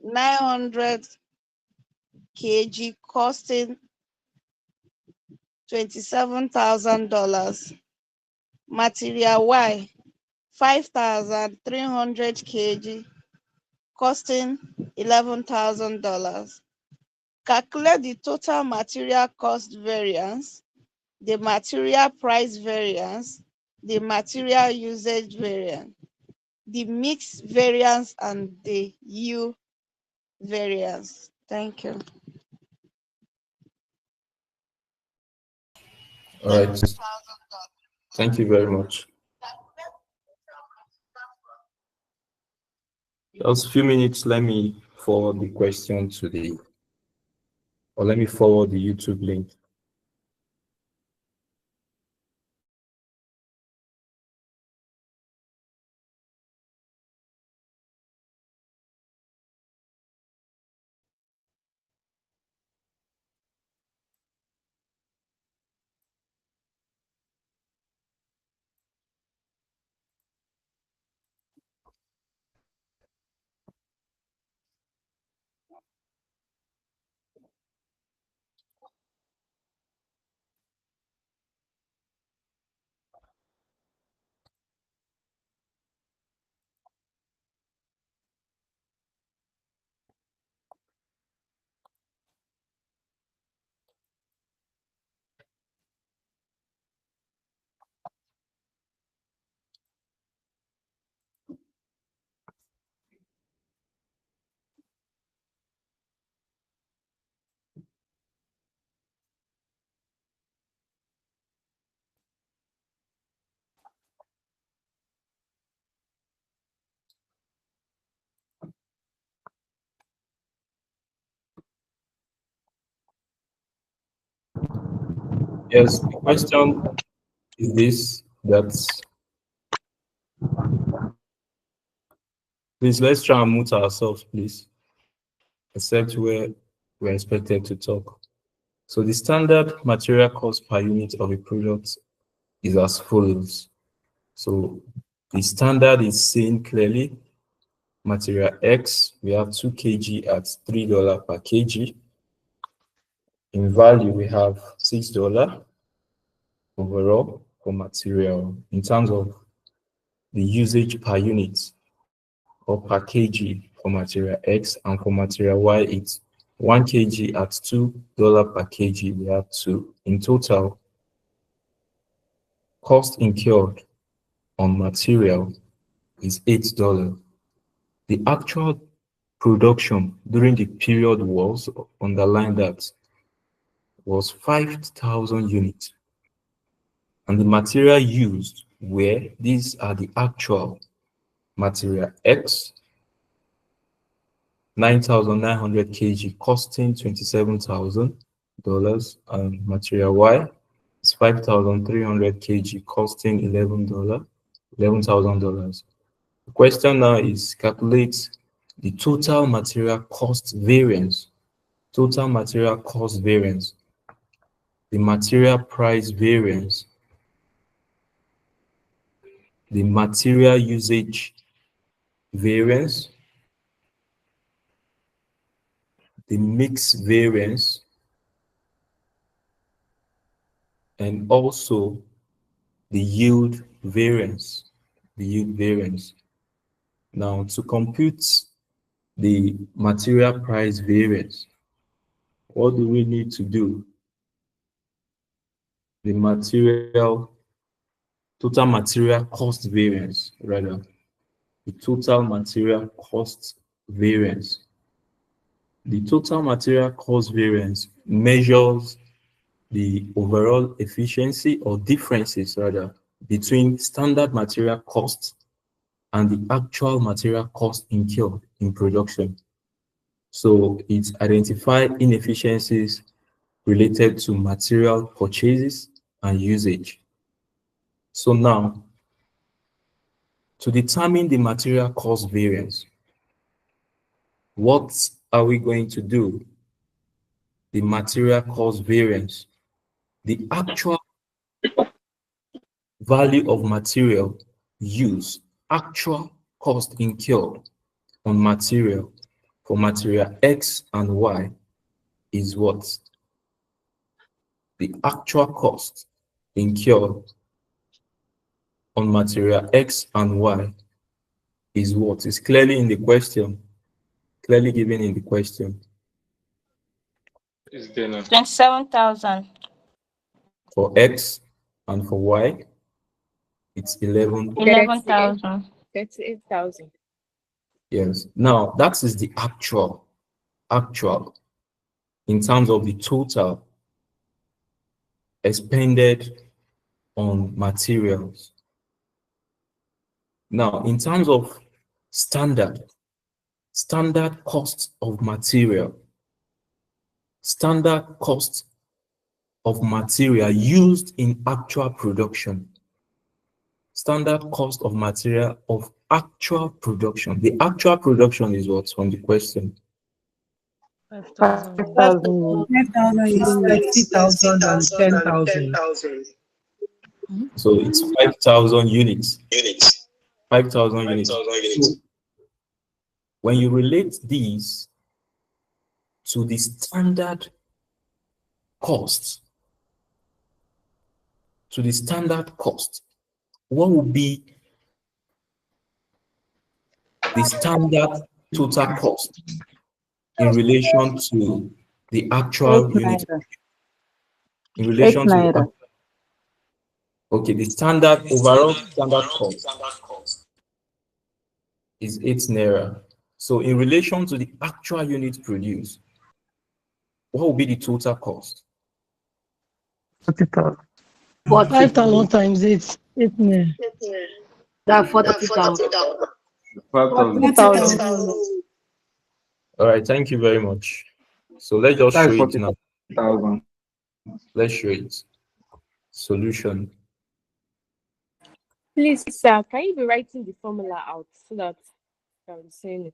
900 kg costing $27,000. Material Y, 5,300 kg costing $11,000. Calculate the total material cost variance, the material price variance, the material usage variance, the mix variance, and the yield variance. Thank you. All right. Thank you very much. Just a few minutes, let me forward the question to or let me forward the YouTube link. Yes, the question is this, please let's try and mute ourselves, please, except where we're expected to talk. So the standard material cost per unit of a product is as follows. So the standard is seen clearly. Material X, we have 2 kg at $3 per kg. In value, we have $6 overall for material. In terms of the usage per unit or per kg for material X, and for material Y, it's 1 kg at $2 per kg. We have 2. In total, cost incurred on material is $8. The actual production during the period was, underline that, was 5,000 units. And the material used were, these are the actual material X, 9,900 kg costing $27,000, and material Y is 5,300 kg costing $11,000. The question now is calculate the total material cost variance, total material cost variance, the material price variance, the material usage variance, the mix variance, and also the yield variance. The yield variance. Now, to compute the material price variance, what do we need to do? The total material cost variance, rather, the total material cost variance. The total material cost variance measures the overall efficiency or differences, rather, between standard material costs and the actual material cost incurred in production. So it identifies inefficiencies related to material purchases and usage. So now, to determine the material cost variance, what are we going to do? The material cost variance, the actual value of material used, actual cost incurred on material for material X and Y is what? The actual cost incurred on material X and Y is what? Is clearly in the question, clearly given in the question. Is there now? 27,000. For X and for Y, it's 11. 11,000. 38,000. Yes. Now, that is the actual, in terms of the total expended on materials. Now, in terms of standard cost of material, standard cost of material used in actual production, standard cost of material of actual production. The actual production is what's from the question. 5,000. 5,000. 5,000 is 30,000 and 10,000. So it's 5,000 units. 5,000 units. So when you relate these to the standard cost, what would be the standard total cost in relation to the 8 actual unit? naira. In 8 relation to naira. okay, the standard overall standard cost is 8 naira. So in relation to the actual unit produced, what will be the total cost? 40,000. 5,000 times 8. 8 naira. That's 40,000. 5,000. 40,000. 40,000. All right, thank you very much. So let's just That's show it now. 40,000. Let's show it. Solution. Please, sir, can you be writing the formula out so that I'm saying it?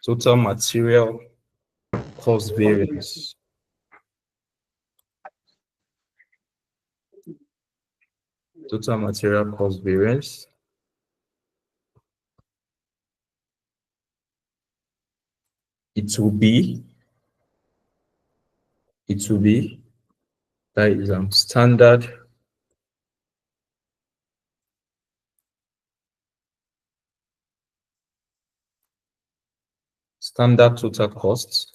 Total material cost variance. Total material cost variance. It will be that is standard total costs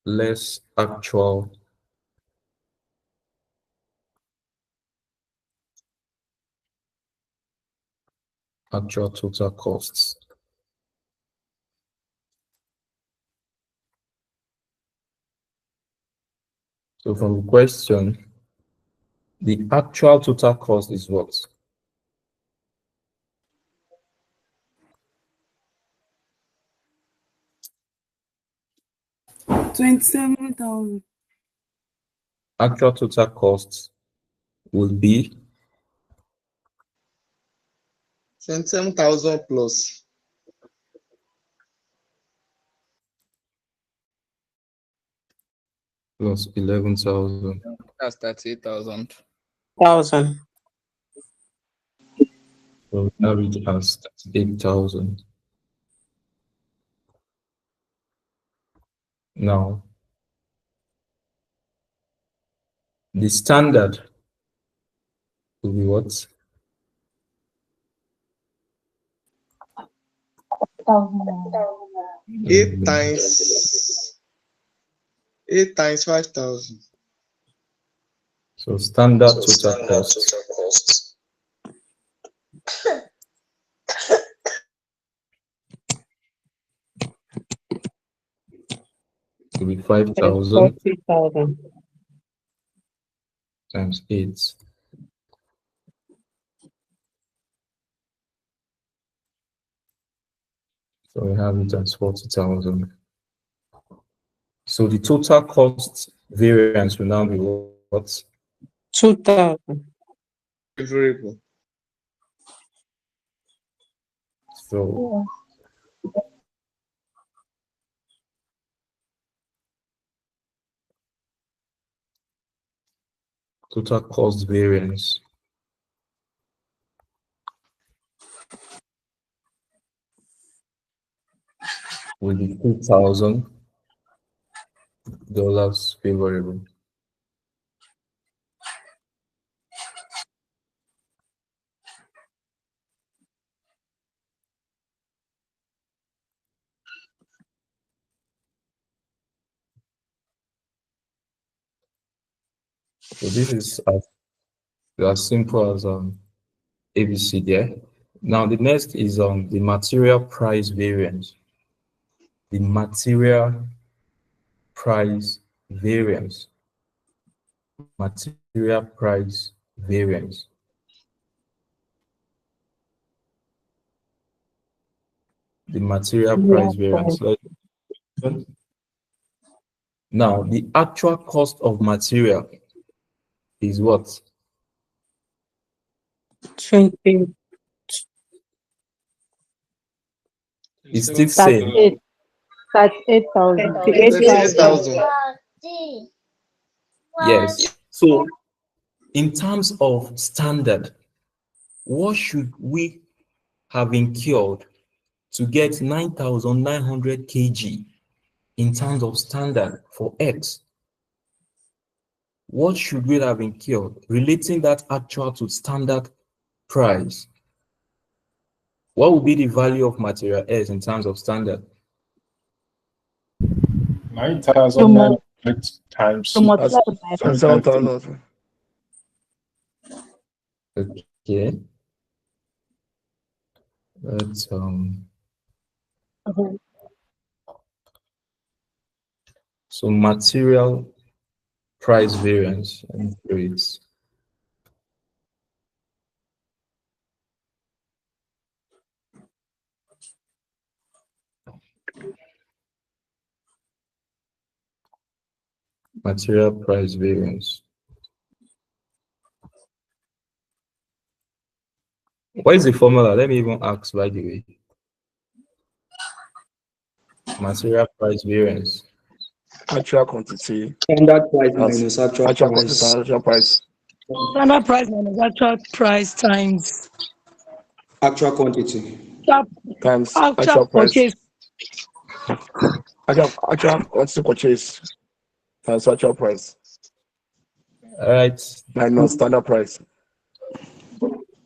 less actual total costs. So from the question, the actual total cost is what? 27,000. Actual total costs will be 27,000 plus plus 11,000. That's 38,000. 1,000. So we have it as 8,000. Now, the standard will be what? 8 times 5,000. So standard total cost will be 5,000 40,000. times 8. So we have it as 40,000. So the total cost variance will now be what? 2,000. Variable. So total cost variance will be $2,000 favorable. So this is as simple as ABC there. Now the next is the material price variance. The material price variance. Material price variance. The material price variance. Now the actual cost of material is what? 20. It's still same. 38,000. 38,000. Yes. So in terms of standard, what should we have incurred to get 9,900 kg in terms of standard for X? What should we have incurred relating that actual to standard price? What would be the value of material S in terms of standard? 9,900 times So multiply by 7,000. Okay. That's Mhm. so material price variance and rates. Material price variance. What is the formula? Let me even ask, by the way. Material price variance. Actual quantity. Standard price As minus actual actual quantity price. and actual price. Standard price minus actual price times Actual quantity. Times actual actual price. purchase. Actual quantity purchase. Times actual price. All right. Minus standard price.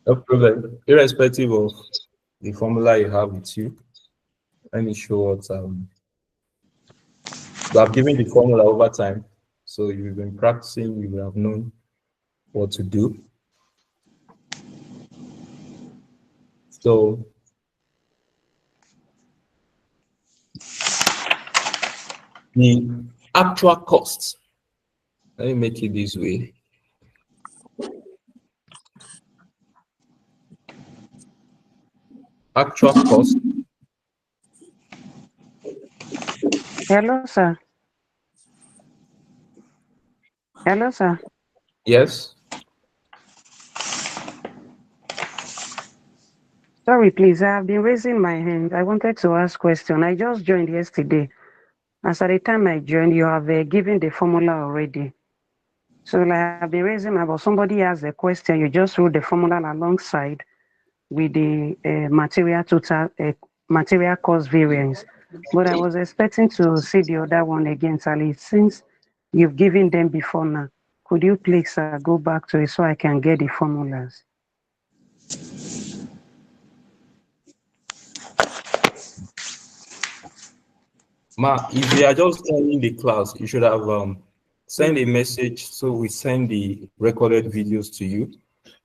No problem. Irrespective of the formula you have with you, let me show what so I've given the formula over time. So you've been practicing, you will have known what to do. So the actual cost, let me make it this way. Actual cost. Hello, sir. Hello, sir. Yes. Sorry, please. I have been raising my hand. I wanted to ask question. I just joined yesterday. As at the time I joined, you have given the formula already. So like, I have been raising my, but somebody has a question. You just wrote the formula alongside with the material cost variance. But I was expecting to see the other one again, Sally. Since you've given them before now, could you please go back to it so I can get the formulas? Ma, if you are just joining the class, you should have send a message so we send the recorded videos to you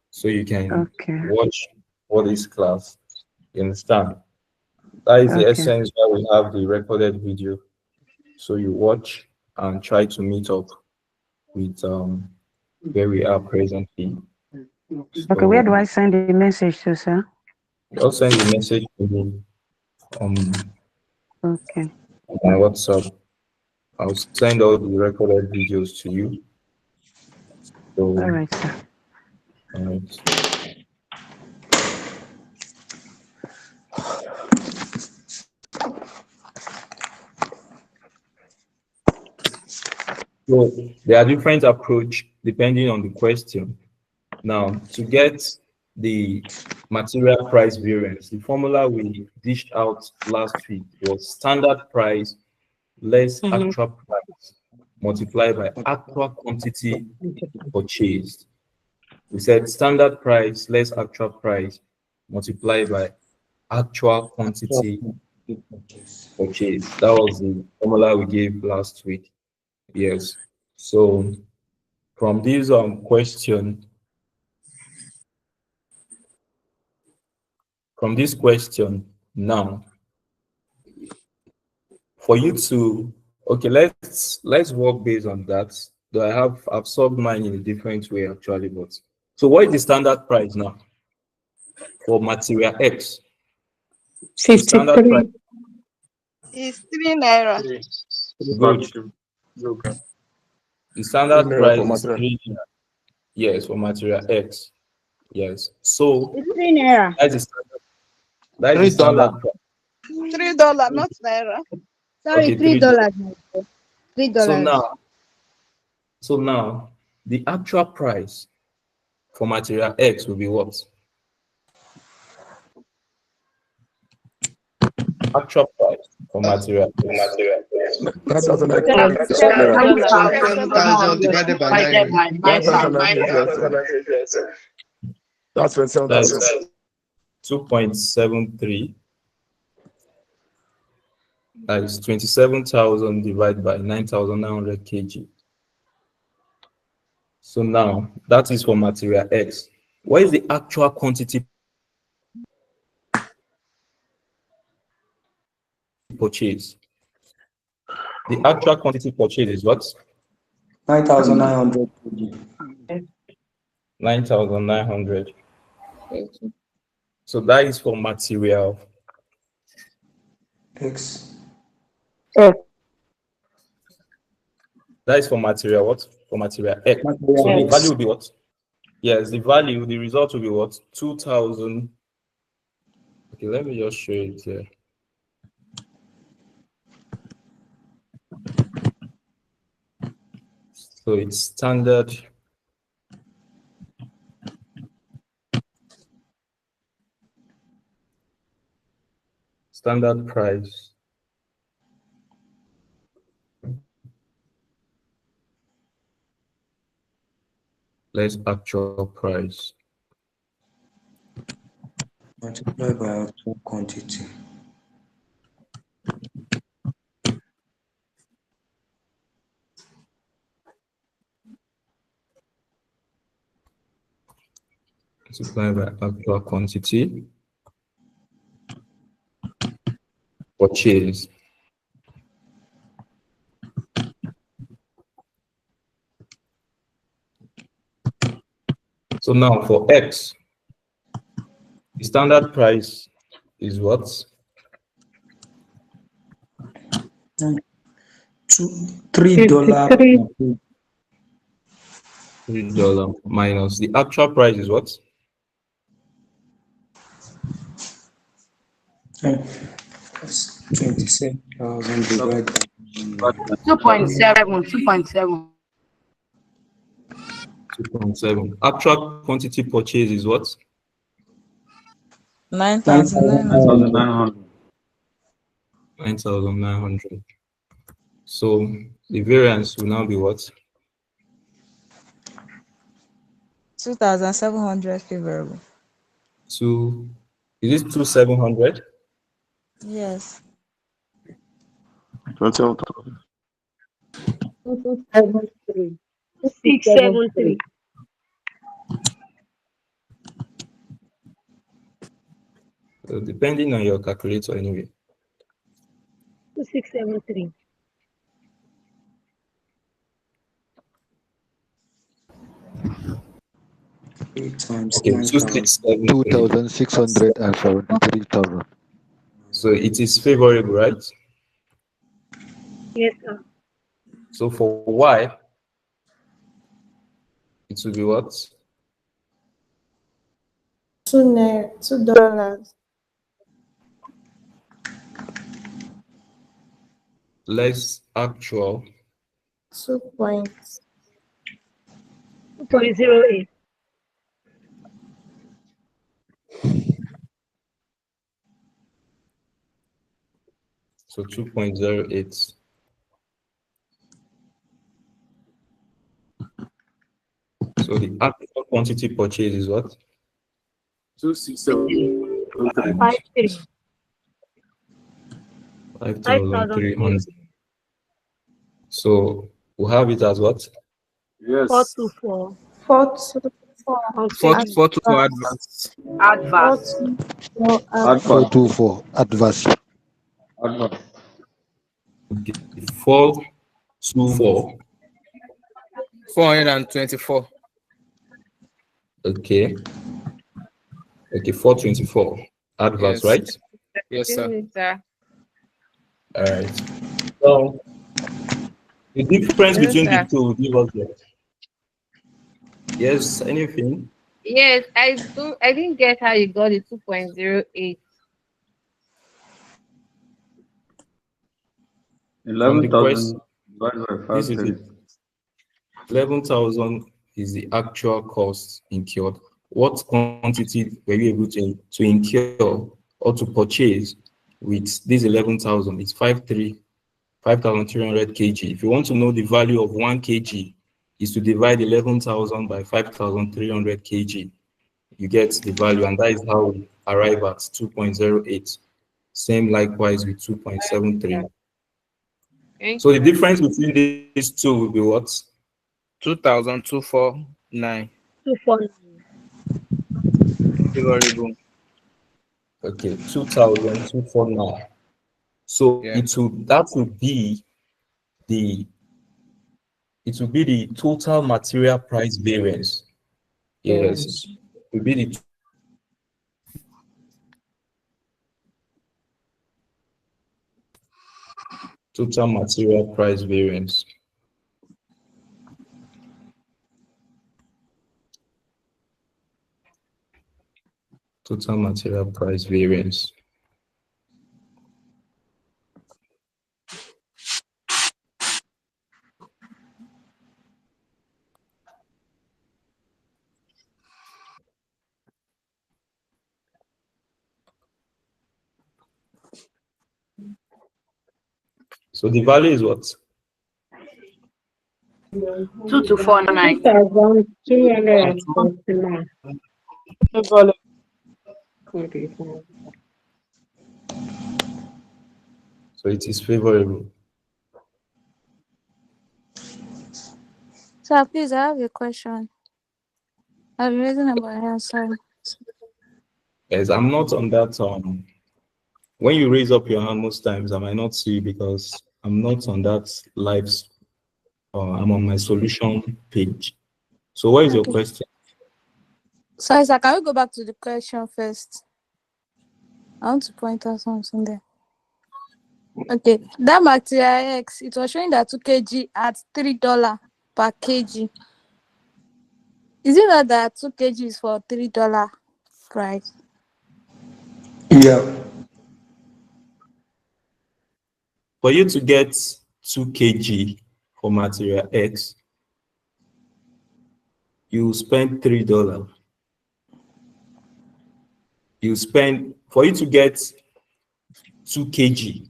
so you can watch what is class. You understand? That is the essence why we have the recorded video. So you watch and try to meet up with where we are presently. Okay, where do I send the message to, sir? Just send the message to me okay. on WhatsApp. I'll send all the recorded videos to you. So, all right, sir. All right. So there are different approach depending on the question. Now, to get the material price variance, the formula we dished out last week was standard price less actual price multiplied by actual quantity purchased. We said standard price less actual price multiplied by actual quantity purchased. That was the formula we gave last week. Yes. So from this question now, for you to, okay, let's work based on that. Do I've solved mine in a different way actually, but so what is the standard price now for material X? The standard price 53. It's 3 naira. good. The standard price is 3 naira. Yes, for material X. Yes. So It's 3 naira. that's the standard, that is the standard price. $3, not naira. Sorry, Okay, three $3. dollars. Three So dollars. now the actual price for material X will be what? Actual price for material X. That doesn't make sense. $7,000 divided by 9. That doesn't make sense. That's 27,000. That's 2.73. That is 27,000 divided by 9,900 kg. So now that is for material X. What is the actual quantity purchase? The actual quantity purchase is what? 9,900. 9,900. So that is for material X. That is for material what? For material X. So the value will be what? Yes, the result will be what? 2,000. Okay, let me just show it here. So it's standard price less actual price Multiply by actual quantity. multiplied by actual quantity purchase. So now for X, the standard price is what? $3. $3 minus the actual price is what? 27,000 divided by 2.7. 2.7. 2.7. Actual quantity purchase is what? 9,900. 9,900. So the variance will now be what? 2,700 favorable. Is it 2,700? Yes. 273. 673. Depending on your calculator anyway. 2673. Okay, 2,673,000. So it is favorable, right? Yes, sir. So for Y, it will be what? $2. Less actual 2.08. So 2.08. So the actual quantity purchased is what? 267. 5.3. 5,300. So we have it as what? Yes. 424. 4 to 4 advance. Adverse. Advert. 424 adverse. Advert. Okay. 424. 424. Okay. Okay, 424. Adverse, Yes. right? Yes, sir. Yes, sir. All right. So the difference Yes, between the sir. two will give us what? Yes, anything? Yes, I didn't get how you got the 2.08. From the 11,000 question, divided by this is 530. it. 11,000 is the actual cost incurred. What quantity were you able to incur or to purchase with this 11,000? It's 5,300 kg. If you want to know the value of 1 kg, is to divide 11,000 by 5,300 kg. You get the value, and that is how we arrive at 2.08. Same likewise with 2.73. Thank So the you. difference between these two will be what? 2,249. 2.49. Favorable. Okay, 2,249. So Yeah. that would be the total material price variance. Yes, it will be the total material price variance. Total material price variance. So the value is what? 2249. 2,349. So it is favorable. Sir, please, I have a question. I've been raising about here, sorry. Yes, I'm not on that. When you raise up your hand, most times I might not see you because I'm not on that live. I'm on my solution page. So what is your Okay. question? Sorry, sir, can we go back to the question first? I want to point out something there. Okay, that material X, it was showing that 2 kg at $3 per kg. Is it not that 2 kg is for $3 price? Yeah. For you to get 2 kg for material X, you spend $3. You spend for you to get 2 kg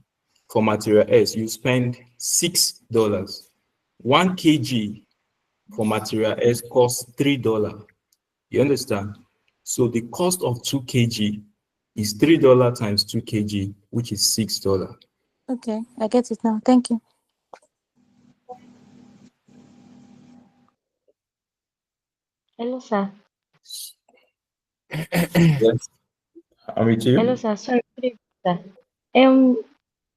for material S, you spend $6. 1 kg for material S costs $3. You understand? So the cost of 2 kg is $3 times 2 kg, which is $6. Okay, I get it now. Thank you. Hello, sir. Yes, I'm with Hello, you. sir. Sorry, good evening, sir. Um,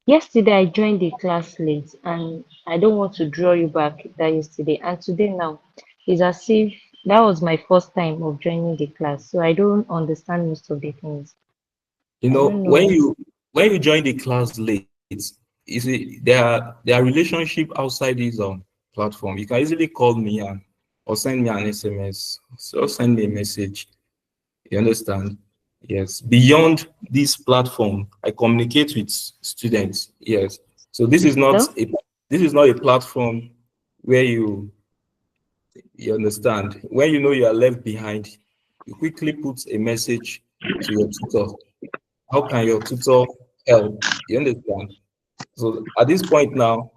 Yesterday I joined the class late, and I don't want to draw you back that yesterday. And today now, it's as if that was my first time of joining the class, so I don't understand most of the things. You I know, don't know. when you join the class late, you see there are relationship outside this platform. You can easily call me and or send me an SMS, so send me a message. You understand? Yes. Beyond this platform, I communicate with students. Yes. So Hello? this is not a platform where you understand, when you know you are left behind, you quickly put a message to your tutor. How can your tutor help? You understand? So at this point now,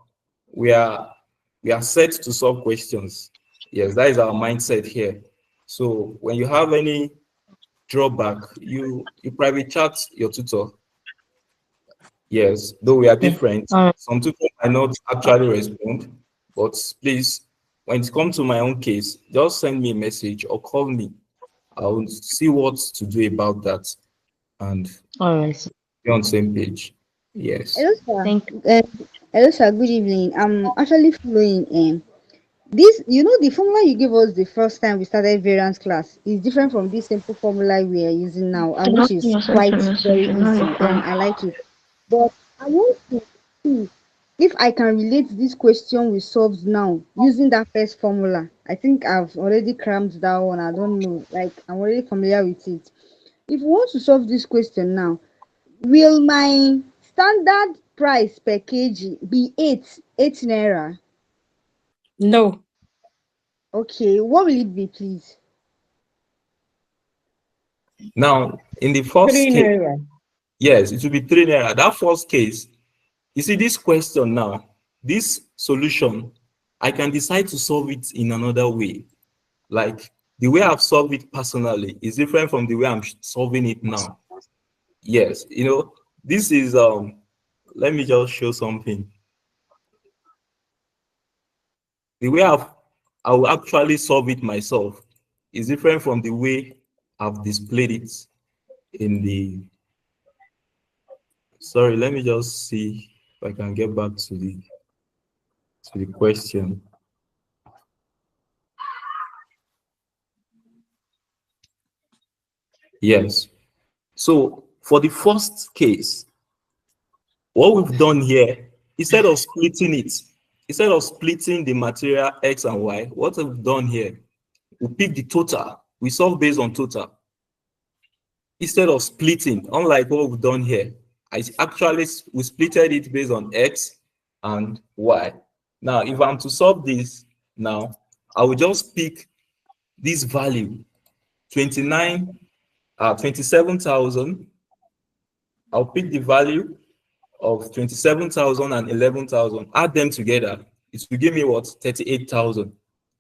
we are set to solve questions. Yes, that is our mindset here. So when you have any drawback, you private chat your tutor. Yes, though we are different. Some tutors might not actually respond, but please, when it comes to my own case, just send me a message or call me. I'll see what to do about that and All right. be on the same page. Yes. Hello, sir. Thank you. Hello, sir. Good evening. I'm actually following this. The formula you gave us the first time we started variance class is different from this simple formula we are using now, and which Nothing is yourself to quite message. very You know easy, and reply. I like it. But I want to see if I can relate this question we solved now using that first formula. I think I've already crammed that one. I don't know. Like, I'm already familiar with it. If we want to solve this question now, will my standard price per kg be eight naira? No. Okay, what will it be, please? Now, in the first 3 case, naira. yes, it will be 3 naira. That first case, you see this question now, this solution, I can decide to solve it in another way. Like the way I've solved it personally is different from the way I'm solving it now. Yes, this is let me just show something. The way I will actually solve it myself is different from the way I've displayed it in the. Sorry, let me just see if I can get back to the question. Yes. So for the first case, what we've done here, instead of splitting the material X and Y, what we've done here, we pick the total. We solve based on total. Instead of splitting, unlike what we've done here, we splitted it based on X and Y. Now, if I'm to solve this now, I will just pick this value, 27,000. I'll pick the value of 27,000 and 11,000, add them together, it will give me what? 38,000.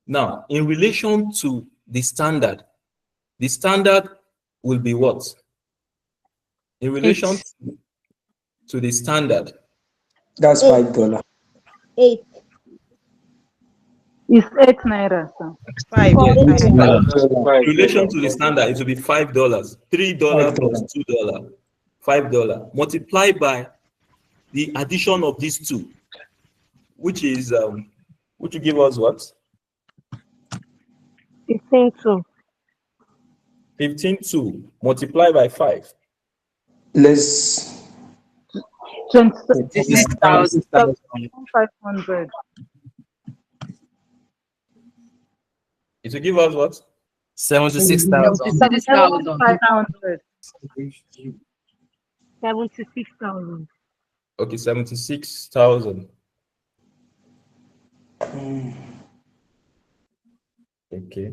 Now, in relation to the standard will be what? In relation 8. to the standard. That's $5. 8. It's 8 naira, sir. 5. Yes, Eight it's naira. in relation to the standard, it will be $5. $3 plus $2. $5. Multiply by the addition of these two, which will give us what? 15.2. 15.2 multiply by 5. Let's 26,500. It will give us what? 76,000. 7,500. 76,000. Okay, 76,000. Okay.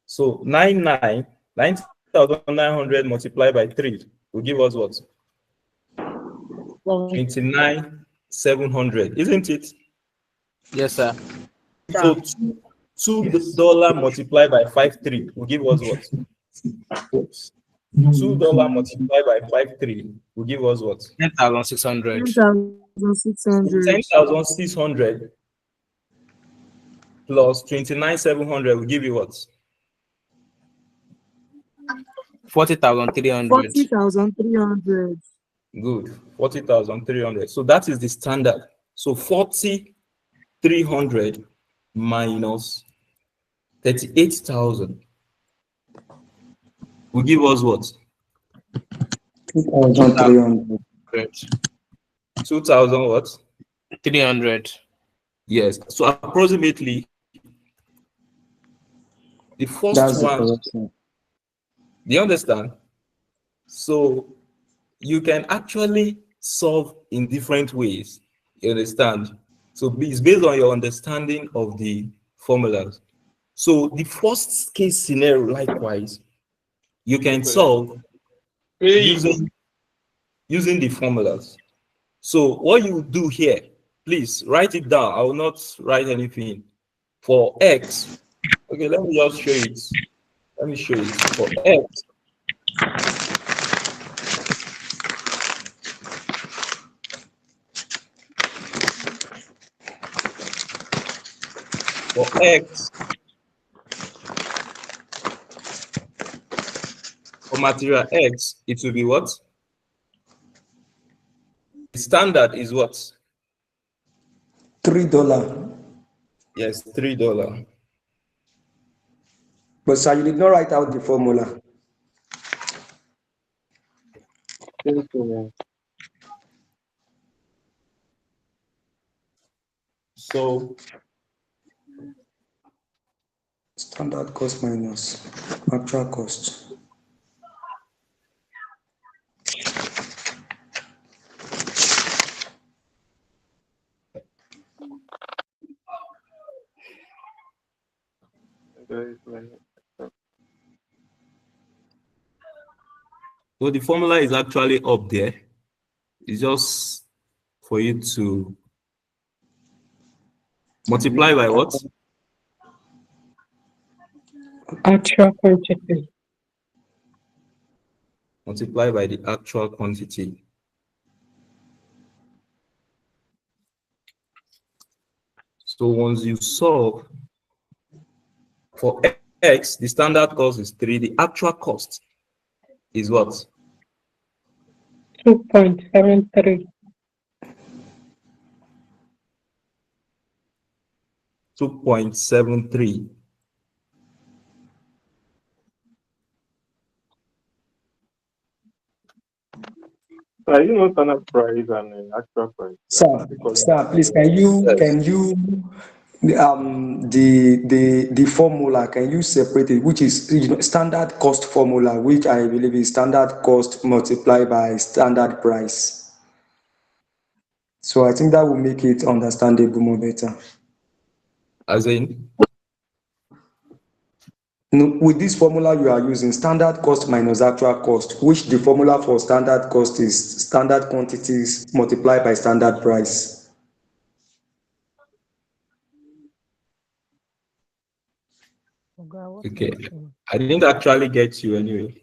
So 9,900 multiplied by 3 will give us what? 29,700, isn't it? Yes, sir. So $2 multiplied by 5.3 will give us what? $2 multiplied by 5.3 will give us what? 10,600. 10,600. 10,600 plus 29,700 will give you what? 40,300. 40,300. Good. 40,300. So that is the standard. So 40,300 minus 38,000 will give us what? 2,300. 2,000 what? 300. Yes. So approximately the first That's the one. correction. Do you understand? So you can actually solve in different ways. You understand? So it's based on your understanding of the formulas. So the first case scenario, likewise, you can solve using the formulas. So what you do here, please write it down. I will not write anything. For x, okay, let me just show it. Let me show it. For x, for x, for material x, it will be what? The standard is what? $3. Yes, $3. But sir, you did not write out the formula. So Standard cost minus actual cost. So the formula is actually up there. It's just for you to multiply by what? Actual quantity. Multiply by the actual quantity. So once you solve for x, the standard cost is 3. The actual cost is what? 2.73. 2.73. So you know standard price and actual price. Sir, please can you the formula, can you separate it, which is standard cost formula, which I believe is standard cost multiplied by standard price. So I think that will make it understandable more better. As in? No, with this formula you are using standard cost minus actual cost, which the formula for standard cost is standard quantities multiplied by standard price. Okay, I didn't actually get you anyway.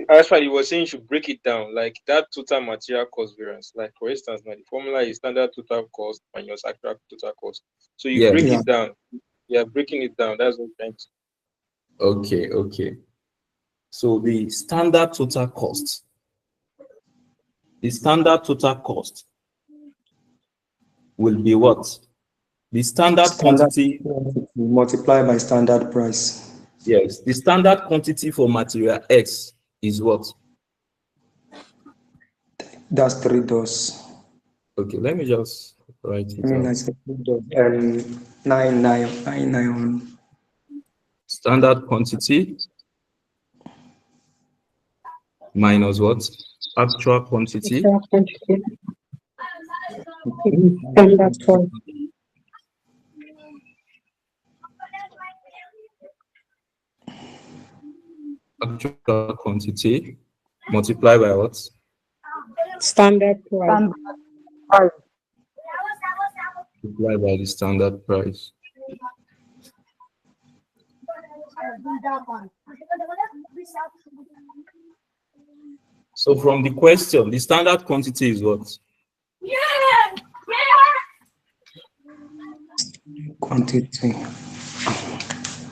That's why you were saying you should break it down, like that total material cost variance. Like for instance, now the formula is standard total cost minus actual total cost. So you break it down. Yeah, breaking it down. That's what I'm trying to. Okay. So the standard total cost. The standard total cost will be what? The standard quantity multiplied by standard price. Yes, the standard quantity for material X is what? That's $3. Okay, let me just write it I out. said $3. 9,991. Standard quantity minus what? Actual quantity. Actual quantity. Standard cost. Actual quantity multiply by what? Standard price. Multiply by the standard price. So from the question, the standard quantity is what? Quantity.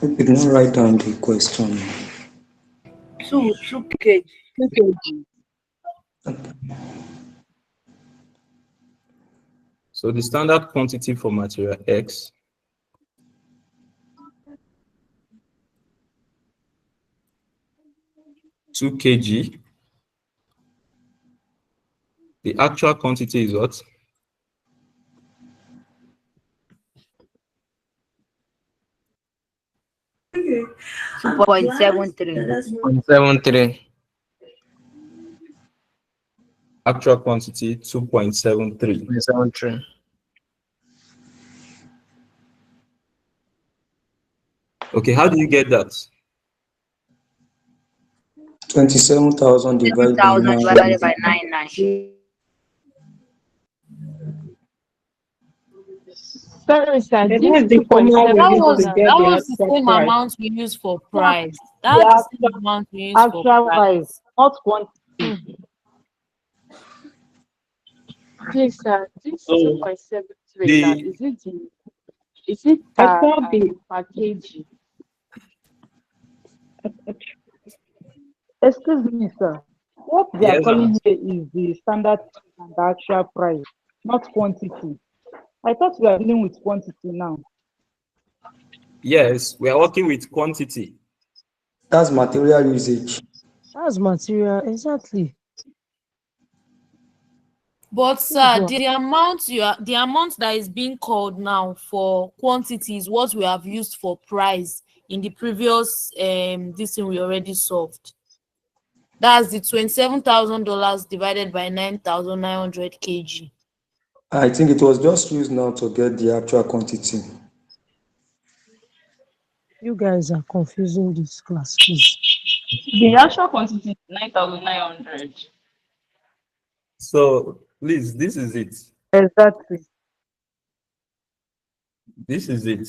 I did not write down the question. 2 kg. 2 kg. So the standard quantity for material X (2 kg). The actual quantity is what? Okay. 2.73. 0.73. Actual quantity 2.73. 0.73. Okay, how do you get that? 27,000 divided by 7,000 divided by 9. 9. Sorry, sir. And This that's the two point formula we seven use to thousand. get That the was the actual same price. amount we use for Yeah, price. the That's the same amount we use for actual price, price. not quantity. Please, sir. This two So point seven three now. the Is it I per saw the per kg? Excuse me, sir. What they are yes, calling here is the standard price and the actual price, not quantity. I thought we are dealing with quantity now. yes, we are working with quantity. That's material usage. That's material, exactly. But That's sir, what. the amount that is being called now for quantity is what we have used for price in the previous this thing we already solved. That's the $27,000 divided by 9,900 kg. I think it was just used now to get the actual quantity. You guys are confusing this class, please. The actual quantity is 9,900. So please, this is it. Exactly. This is it.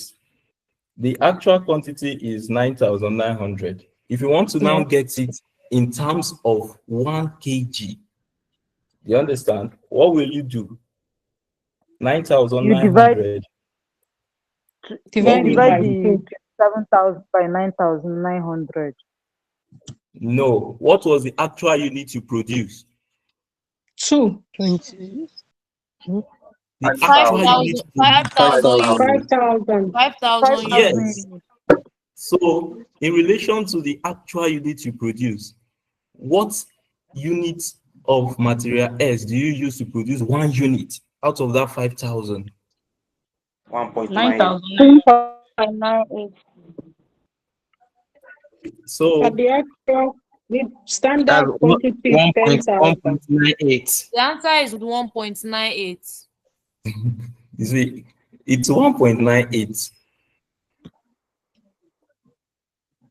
The actual quantity is 9,900. If you want to now Yes. get it in terms of 1 kg, you understand? What will you do? You divide 9,900. What you will divided you divide by do? the 2. 27,000 by 9,900. No. What was the actual unit you produced? 2. 20. The actual 5,000, unit you produced. 5,000 units. 5,000. 5,000 5,000 units. Yes. units. So in relation to the actual unit you produce, what unit of material S do you use to produce 1 unit out of that 5,000? 1.98. 2.98. But So the actual, the That's standard quantity is 10,000. 1.98. The answer is 1.98. you see, it's 1.98.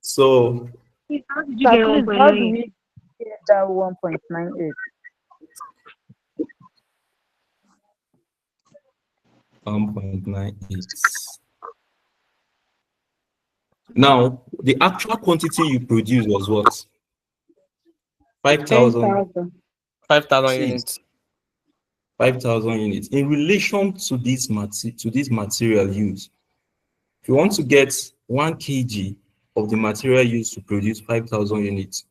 So How did you get please, how do we get that 1.98? 1.98. Now, the actual quantity you produced was what? 5,000. 10,000. 5,000 See, units. 5,000 units. In relation to this material used, if you want to get 1 kg of the material used to produce 5,000 units,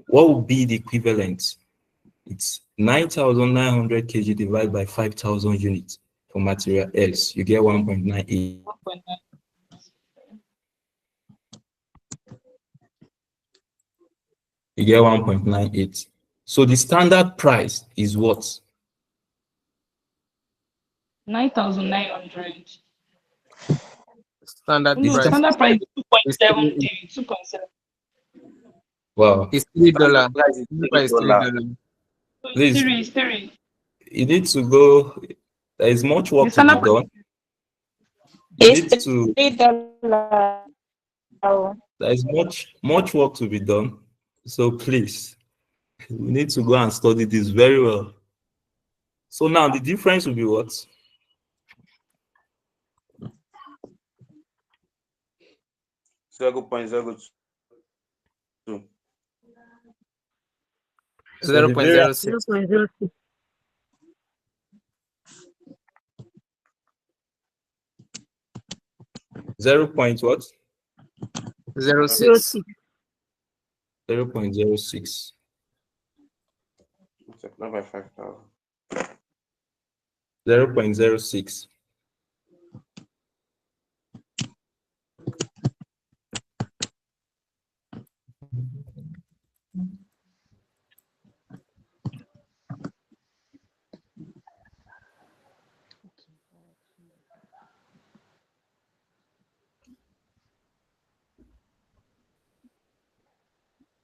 what would be the equivalent? It's 9,900 kg divided by 5,000 units for material else. You get 1.98. You get 1.98. So the standard price is what? 9,900. Standard The No, price. standard price is It's 2.73. 2.7. Wow. it's $3. Price is Standard price is $3. $3. So it's Please, three. It's three. you need to go. There is much The work to be standard price done. You It's need to. $3. There is much work to be done. So please, we need to go and study this very well. So now the difference will be what? 0.02. So the variance 0.06. 0.06. 0. Point what? 06. 0.06. Multiplied by 5,000. 0.06.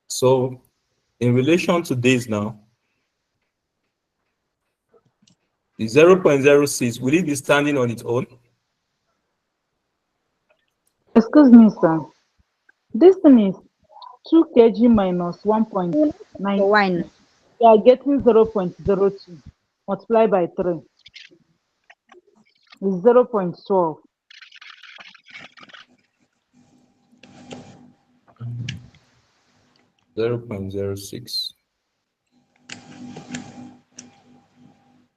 So in relation to this now, the 0.06, will it be standing on its own? Excuse me, sir. This thing is 2 kg minus 1.9. Wine. We are getting 0.02 multiplied by 3 is 0.12. 0.06.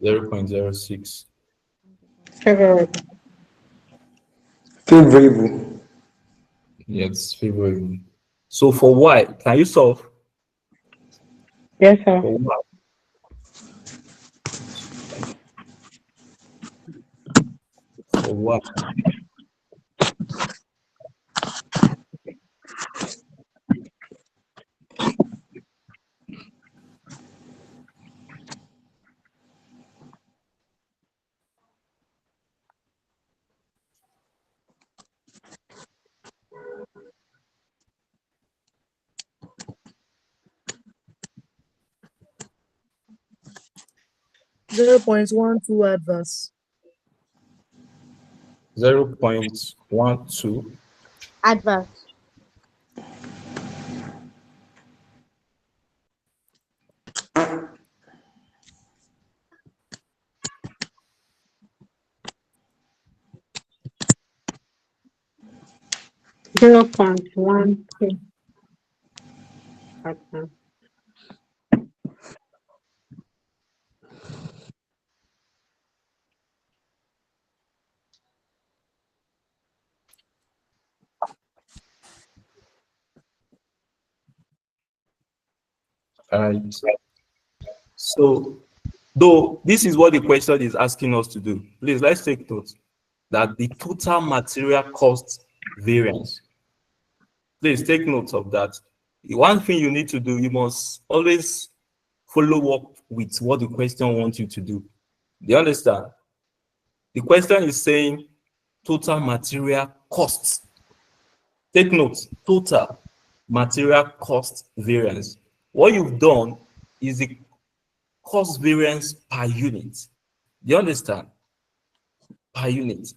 0.06. Favorable. Yes, favorable. So for y, can you solve? Yes, sir. For y. For y. Zero point one two adverse. 0.12. Adverse. Zero point 0.12. Okay. Alright. So though this is what the question is asking us to do, please let's take note that the total material cost variance. Please take note of that. The one thing you need to do, you must always follow up with what the question wants you to do. Do you understand? The question is saying total material costs. Take note, total material cost variance. What you've done is the cost variance per unit. Do you understand? Per unit.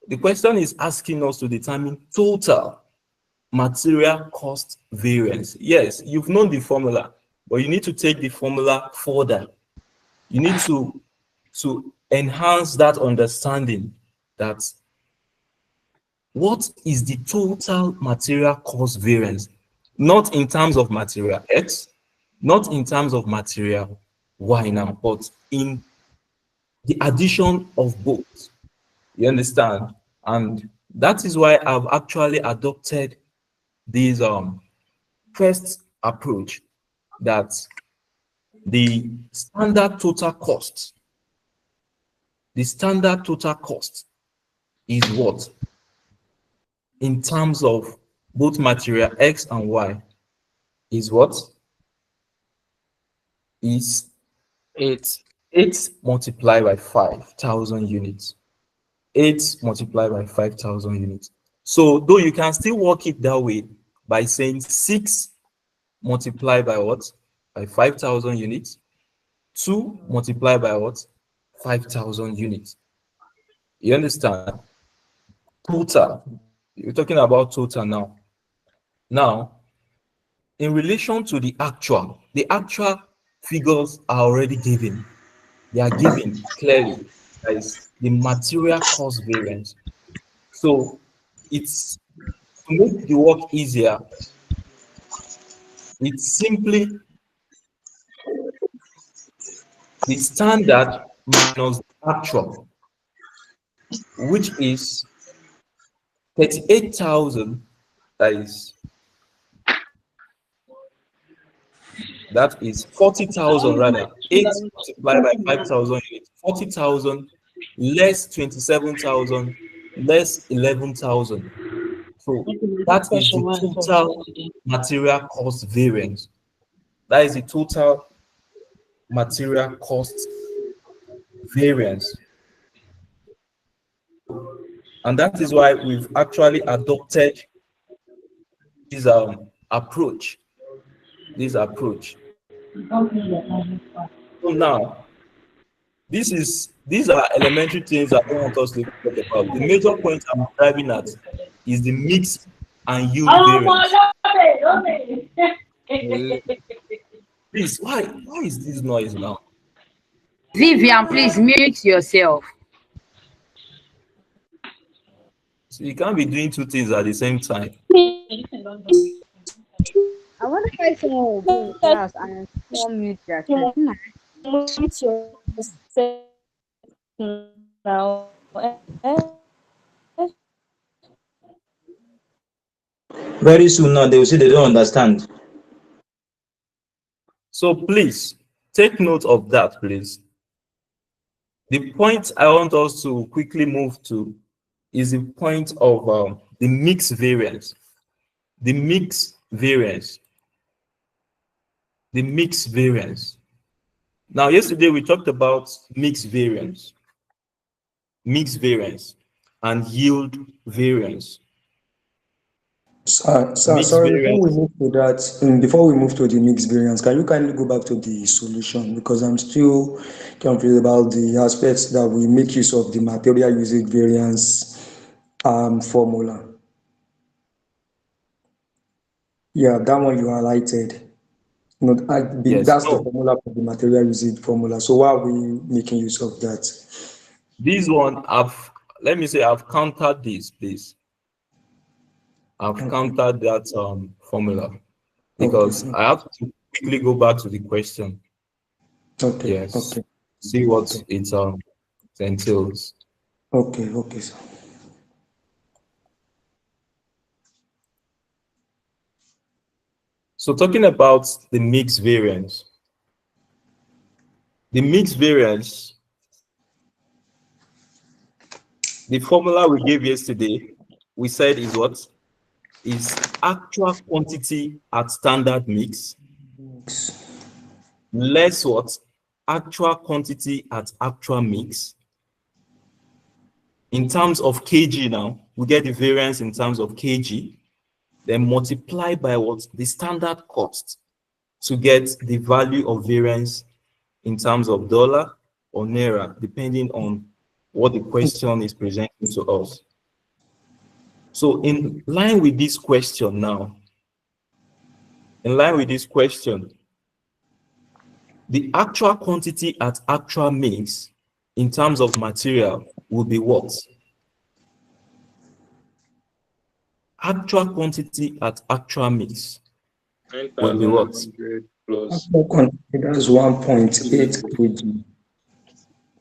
The question is asking us to determine total material cost variance. Yes, you've known the formula, but you need to take the formula further. You need to enhance that understanding that what is the total material cost variance, not in terms of material X, not in terms of material Y now, but in the addition of both. You understand? And that is why I've actually adopted this first approach, that the standard total cost is what? In terms of both material X and Y, is what? Is 8 multiplied by 5,000 units. 8 multiplied by 5,000 units. So though you can still work it that way by saying 6 multiplied by what? By 5,000 units. 2 multiplied by what? 5,000 units. You understand? Total. You're talking about total now. Now, in relation to the actual figures are already given. They are given clearly as the material cost variance. So it's to make the work easier, it's simply the standard minus the actual, which is 38,000. That is 40,000 rather. 8 multiplied by 5,000 units. 40,000 less 27,000 less 11,000. So that is the total material cost variance. That is the total material cost variance. And that is why we've actually adopted this approach. So now, these are elementary things I don't want us to talk about. The major point I'm driving at is the mix and yield variance. Please, why is this noise now? Vivian, please mute yourself. So you can't be doing two things at the same time. I wonder why someone will be in class and still mute themselves. Now. Very soon now, they will say they don't understand. So please take note of that, please. The point I want us to quickly move to is the point of the mix variance. The mix variance. The mix variance. Now, yesterday we talked about mix variance, and yield variance. Sorry, before we move to that, before we move to the mixed variance, can you kindly go back to the solution? Because I'm still confused about the aspects that we make use of the material usage variance formula. Yeah, that one you highlighted. Yes. That's the formula for the material usage formula. So why are we making use of that? This one, I've countered this, please. I've countered that formula because I have to quickly go back to the question. Okay. Yes. Okay. See what it entails. Okay. Okay, sir. So talking about the mix variance. The mix variance, the formula we gave yesterday, we said is what? Is actual quantity at standard mix less what? Actual quantity at actual mix. In terms of kg now, we get the variance in terms of kg, then multiply by what? The standard cost to get the value of variance in terms of dollar or naira, depending on what the question is presenting to us. So in line with this question now, the actual quantity at actual mix in terms of material will be what? Actual quantity at actual mix will be what? 9,100 plus. That's 1.8 kg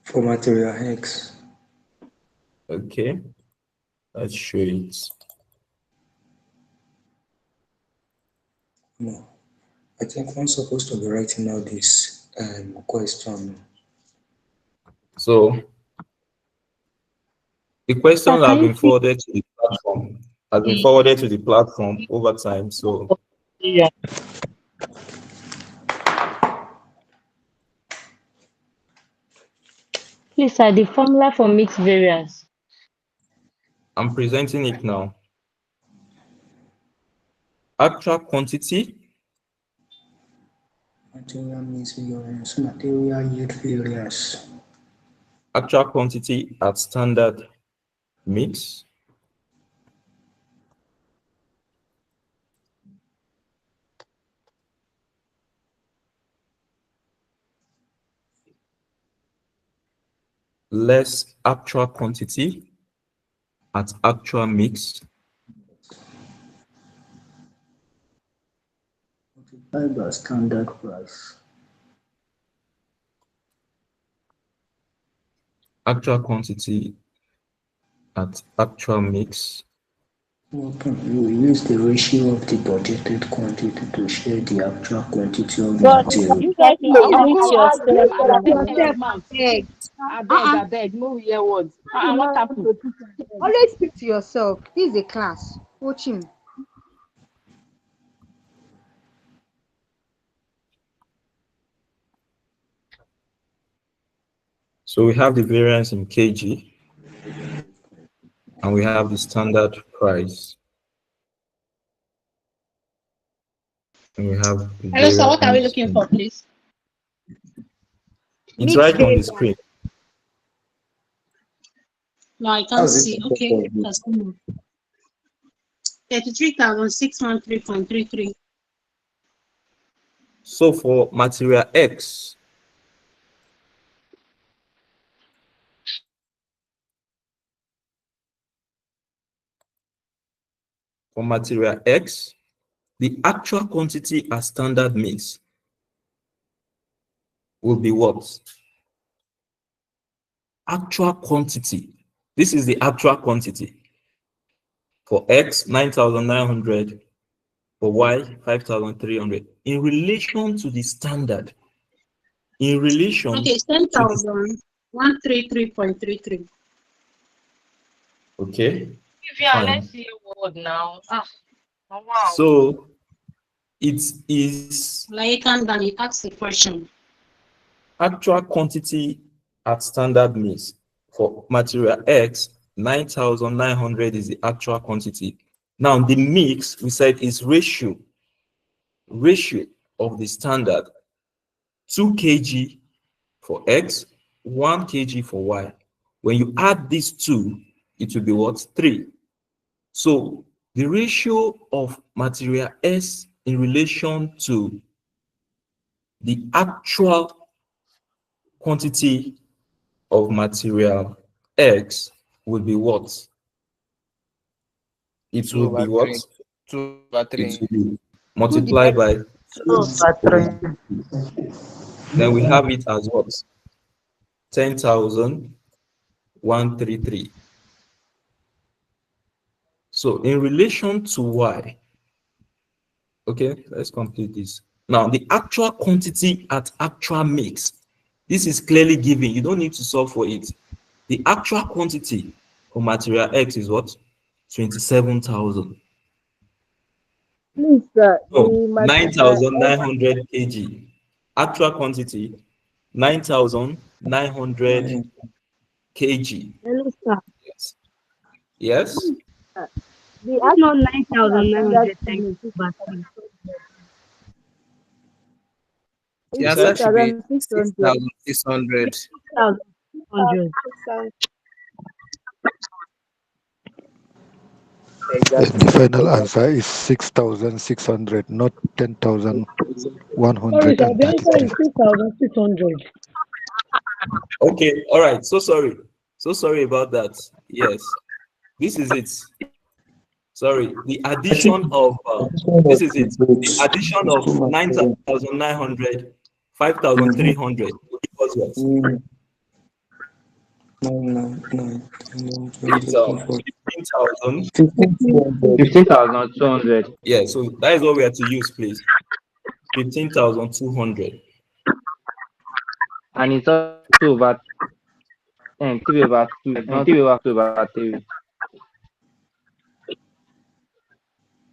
for material X. Okay, let's show it. No, I think I'm supposed to be writing out this question. So the questions have been forwarded to the platform. Has been forwarded to the platform over time. So Yeah. Please, sir, the formula for mixed variance. I'm presenting it now. Actual quantity. Material mix variance, material yield variance. Actual quantity at standard mix. Less actual quantity at actual mix. Multiplied by standard price. Actual quantity at actual mix. Okay, we use the ratio of the budgeted quantity to share the actual quantity of But material. you guys need to mute yourself Yourself, now. abeg. I beg, no hear words. What happened? Always speak to yourself. This is a class. Coach him. So we have the variance in kg and we have the standard price. And we have the Hello, sir. What are we variance looking in, for, please? it's right on the screen. No, I can't see. Okay, let's move. 33,613.33. So for material X, the actual quantity as standard mix will be what? Actual quantity. This is the actual quantity. For X, 9,900. For Y, 5,300. In relation to the standard. In relation Okay, to the 10,133.33. Okay. Yeah, Fine. let's see your word now. Oh, wow. So it is Like Dani, ask the question. actual quantity at standard mix. For material X, 9,900 is the actual quantity. Now the mix we said is ratio of the standard 2 kg for X, 1 kg for Y. When you add these two, it will be what? 3. So the ratio of material S in relation to the actual quantity of material X will be what? It 2 will be over what? 3. 2 over 3. It will be multiplied by 2. Then we have it as what? 10,133. So in relation to Y, okay, let's complete this. Now, the actual quantity at actual mix, this is clearly given. You don't need to solve for it. The actual quantity for material X is what? 27,000. Please, sir, No, the material X, 9,900 kg. Actual quantity, 9,900 kg. Hello, sir. Yes. Yes? the It's not actual standard 9,900 times mix 2 by 3. You is The answer said? should be 6,600. 6,600. 6,600. The final answer is 6,600, not Sorry, sir. The answer 10,133. is 6,600. Okay, all right. So sorry. So sorry about that. Yes. This is it. Sorry. The I think addition of this is it. The addition it's of too much. 9,900, 5,300 will give us what? 15,000. 15,200. Yeah, so that is what we have to use, please. 15,200. And it's also over 3 over 2, not 3 over 2 over 3.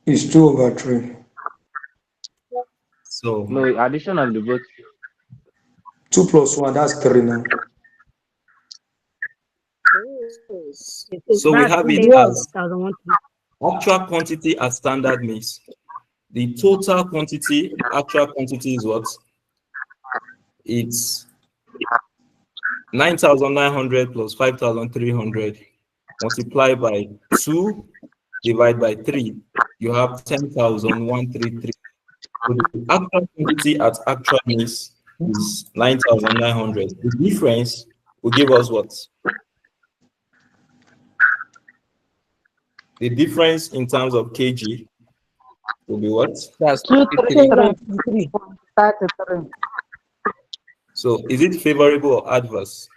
It's 2/3. So No, addition of the both. 2 plus 1, that's 3 now. So we That's have it as 10,100. actual quantity at standard mix. The total quantity, actual quantity is what? It's 9,900 plus 5,300 multiplied by 2 divided by 3. You have 10,133. So the actual quantity at actual mix is 9,900. The difference will give us what? The difference in terms of kg will be what? That's 233. 33. So is it favorable or adverse?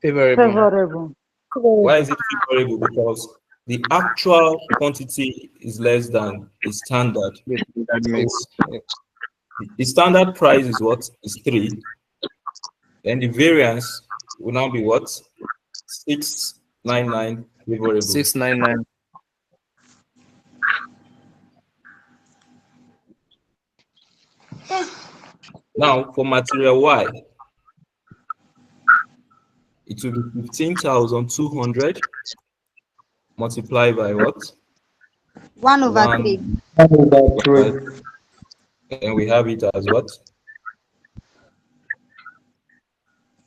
Favorable. Favorable. Why is it favorable? Because the actual quantity is less than the standard. That So makes the standard price is what? Is 3. Then the variance will now be what? 699 favorable. 699. Now for material Y, it will be 15,200 multiplied by what? 1/3. 1/3. And we have it as what?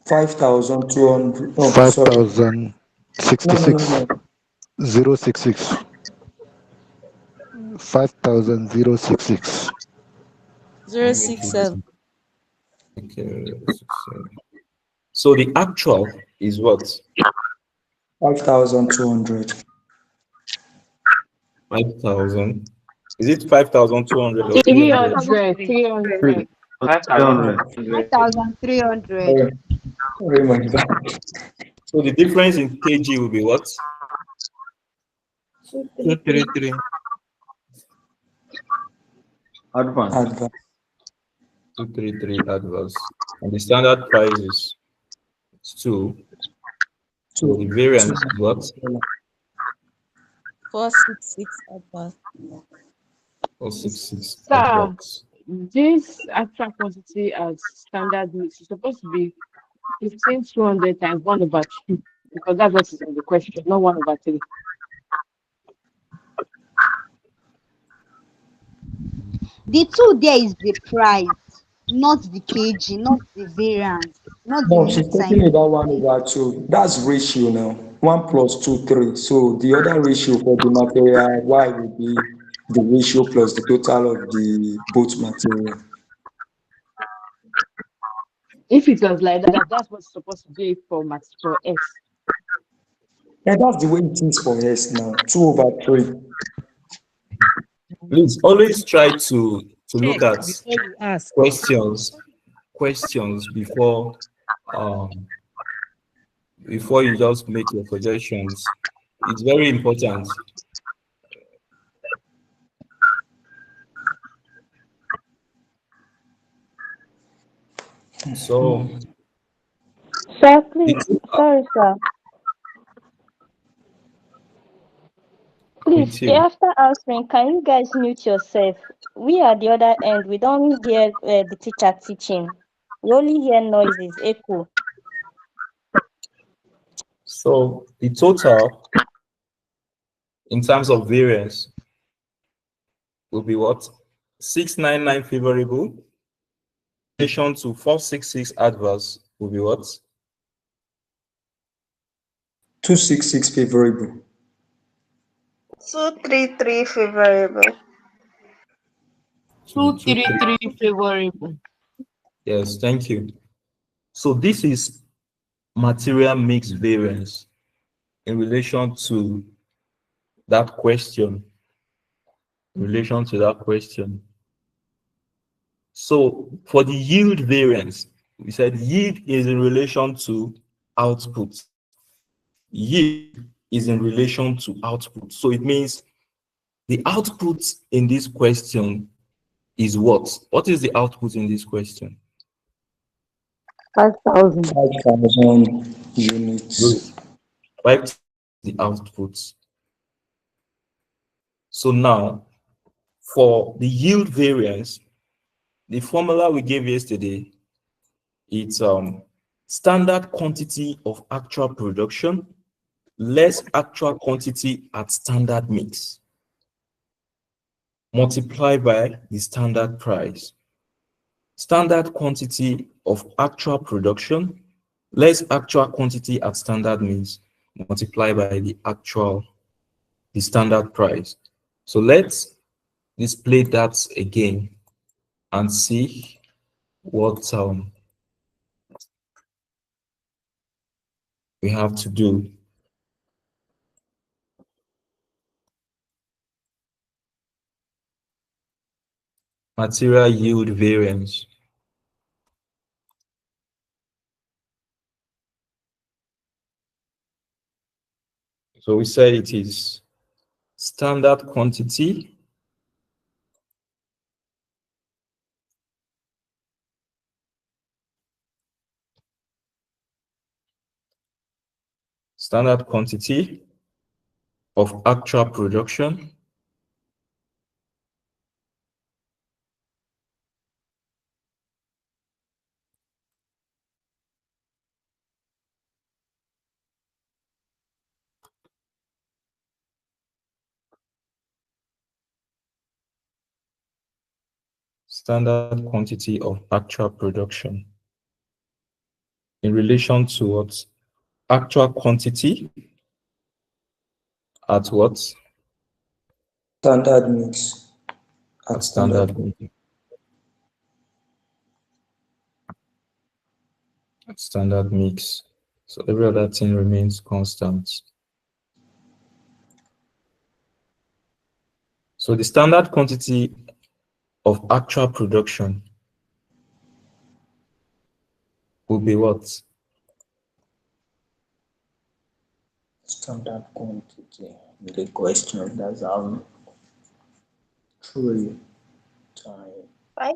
5,200. Oh, sorry. No, no, 5,066. no, no. 066. 5,066. Zero six seven. Okay, 67. So the actual is what? 5,200. 5,000. Is it 5,200 or 300? 300, 300. 5,300. 5,300. Sorry, sorry, my bad. So the difference in kg will be what? 233. Advance. Advance. 233 adverse. And the standard price is 2. So the Two. variance is what? 466 about. 466 Sir, adverse. this actual quantity as standard mix is supposed to be 15,200 times 1 over 2 because that's what is in the question, not 1 over 3. The two there is the price, not the kg, not the variance, not the No, she's mix and talking about 1/2. That's ratio now. 1 plus 2, 3. So the other ratio for the material Y will be the ratio plus the total of the both material. If it was like that, that's what's supposed to be for max for S. Yeah, that's the way it is for S now. 2/3. Please always try to look Check at before you ask. questions um before you just make your projections. It's very important. So Sir, please, it's sorry, sir. Please, with you. after answering, can you guys mute yourself? We at the other end, we don't hear the teacher teaching. We only hear noises, echo. So the total in terms of variance will be what? 699 favorable in relation to 466 adverse will be what? 266 favorable. 233 favorable. 233 favorable. Yes, thank you. So this is material mix variance in relation to that question. In relation to that question. So for the yield variance, we said yield is in relation to output. Yield is in relation to output. So it means the output in this question is what? What is the output in this question? 5,000. 5,000 units. Good. 5 the output. So now for the yield variance, the formula we gave yesterday, it's standard quantity of actual production less actual quantity at standard mix multiplied by the standard price. Standard quantity of actual production less actual quantity at standard mix multiplied by the standard price. So let's display that again and see what we have to do. Material yield variance. So we said it is standard quantity standard quantity of actual production standard quantity of actual production in relation to what? Actual quantity At what? Standard mix. At standard mix. At standard mix. So every other thing remains constant. So the standard quantity of actual production will be what? Standard quantity. The question that's how 3 times 5.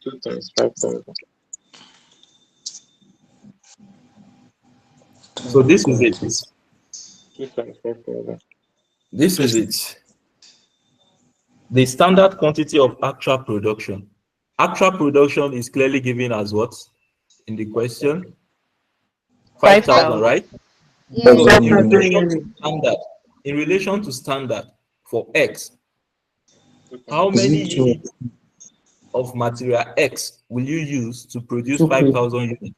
2 times 5,000. So this is it. 2 times 5,000. This is it. The standard quantity of actual production. Actual production is clearly given as what in the question? 5,000, right? Yeah. So in relation to standard, for X, how many units of material X will you use to produce 5,000 units?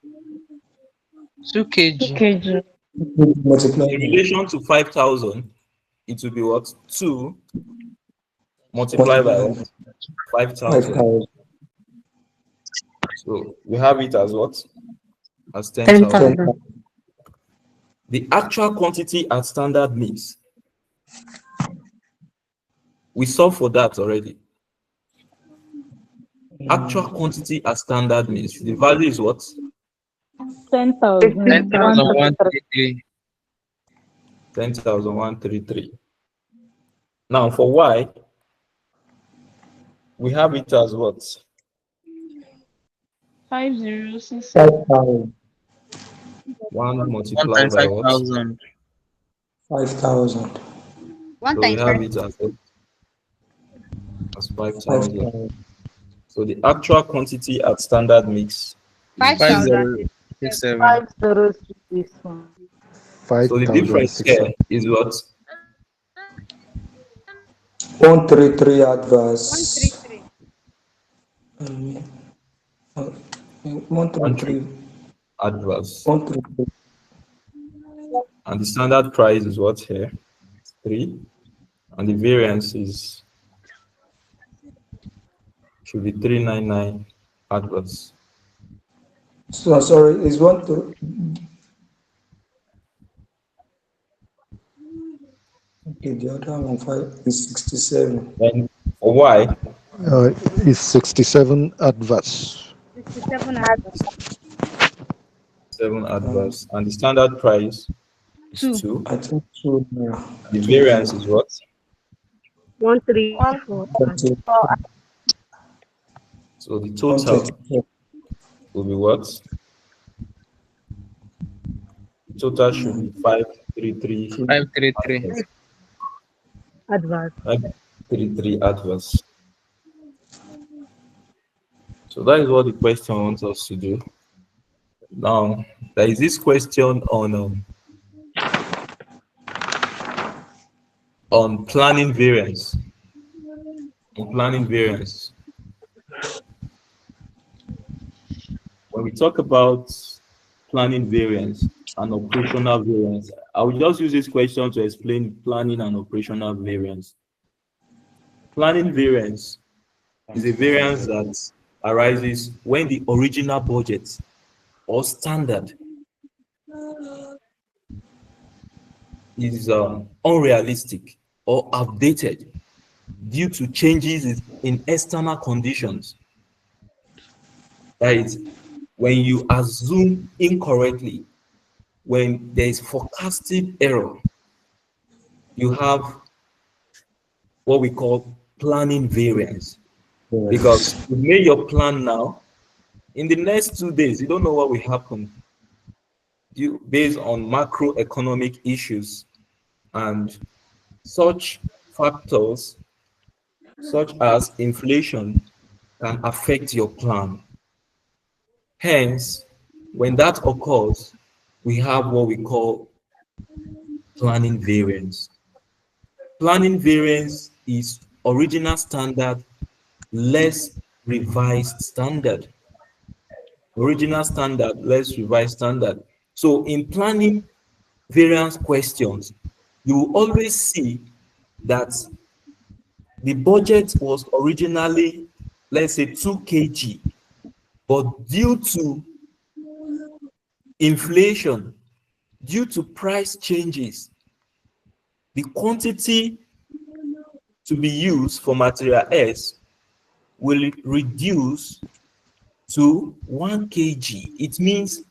2 kg. 2 kg. In relation to 5,000, it will be what? 2 multiplied by what? 5,000. So we have it as what? As 10,000. The actual quantity at standard mix, we saw for that already. Actual quantity at standard mix, the value is what? 10,133. 10,133. Now for Y, we have it as what? 5,067. 1 multiplied by what? 5,000. 5,000. One So we times have 5. it as 5,000. So the actual quantity at standard mix is 5,067. 5,067. So the difference here is what? 133 adverse. 133 adverse. 133. And the standard price is what here? 3. And the variance should be 399 adverse. So sorry, is 1 to okay, the other one 5 is 67. And for Y? Is 67 adverse. 67 adverse. 7 adverse. And the standard price is 2. I think 2. The variance is what? 134. So the total will be what? The total should be 533. 533. Adverse. 533 adverse. So that is what the question wants us to do. Now, there is this question on planning variance. On planning variance. When we talk about planning variance and operational variance, I will just use this question to explain planning and operational variance. Planning variance is a variance that arises when the original budget or standard is unrealistic or outdated due to changes in external conditions. Right? When you assume incorrectly, when there is forecasting error, you have what we call planning variance. Because you made your plan now, in the next 2 days, you don't know what will happen based on macroeconomic issues, and such factors such as inflation can affect your plan. Hence, when that occurs, we have what we call planning variance. Planning variance is original standard less revised standard. Original standard less revised standard. So in planning variance questions, you will always see that the budget was originally, let's say, 2 kg, but due to inflation, due to price changes, the quantity to be used for material S will reduce to 1 kg. It means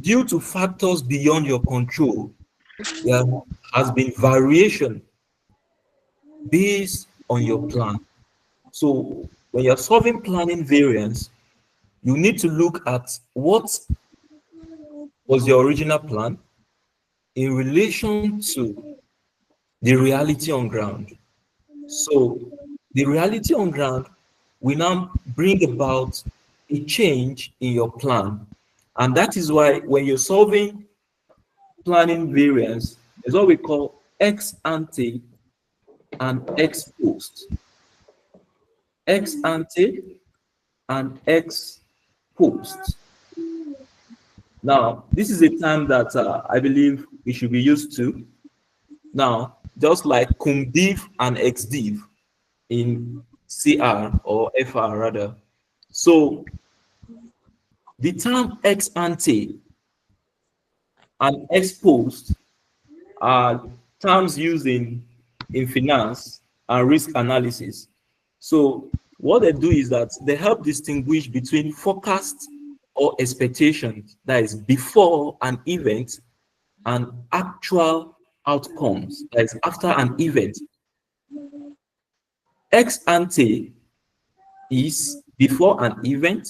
due to factors beyond your control, there has been variation based on your plan. So when you're solving planning variance, you need to look at what was your original plan in relation to the reality on ground. So the reality on ground will now bring about a change in your plan. And that is why when you're solving planning variance, is what we call ex ante and ex post. Ex ante and ex post. Now, this is a term that I believe we should be used to. Now, just like cum div and ex div in CR or FR rather. So the term ex ante and ex post are terms used in finance and risk analysis. So what they do is that they help distinguish between forecast or expectations, that is before an event, and actual outcomes, that is after an event. Ex ante is before an event,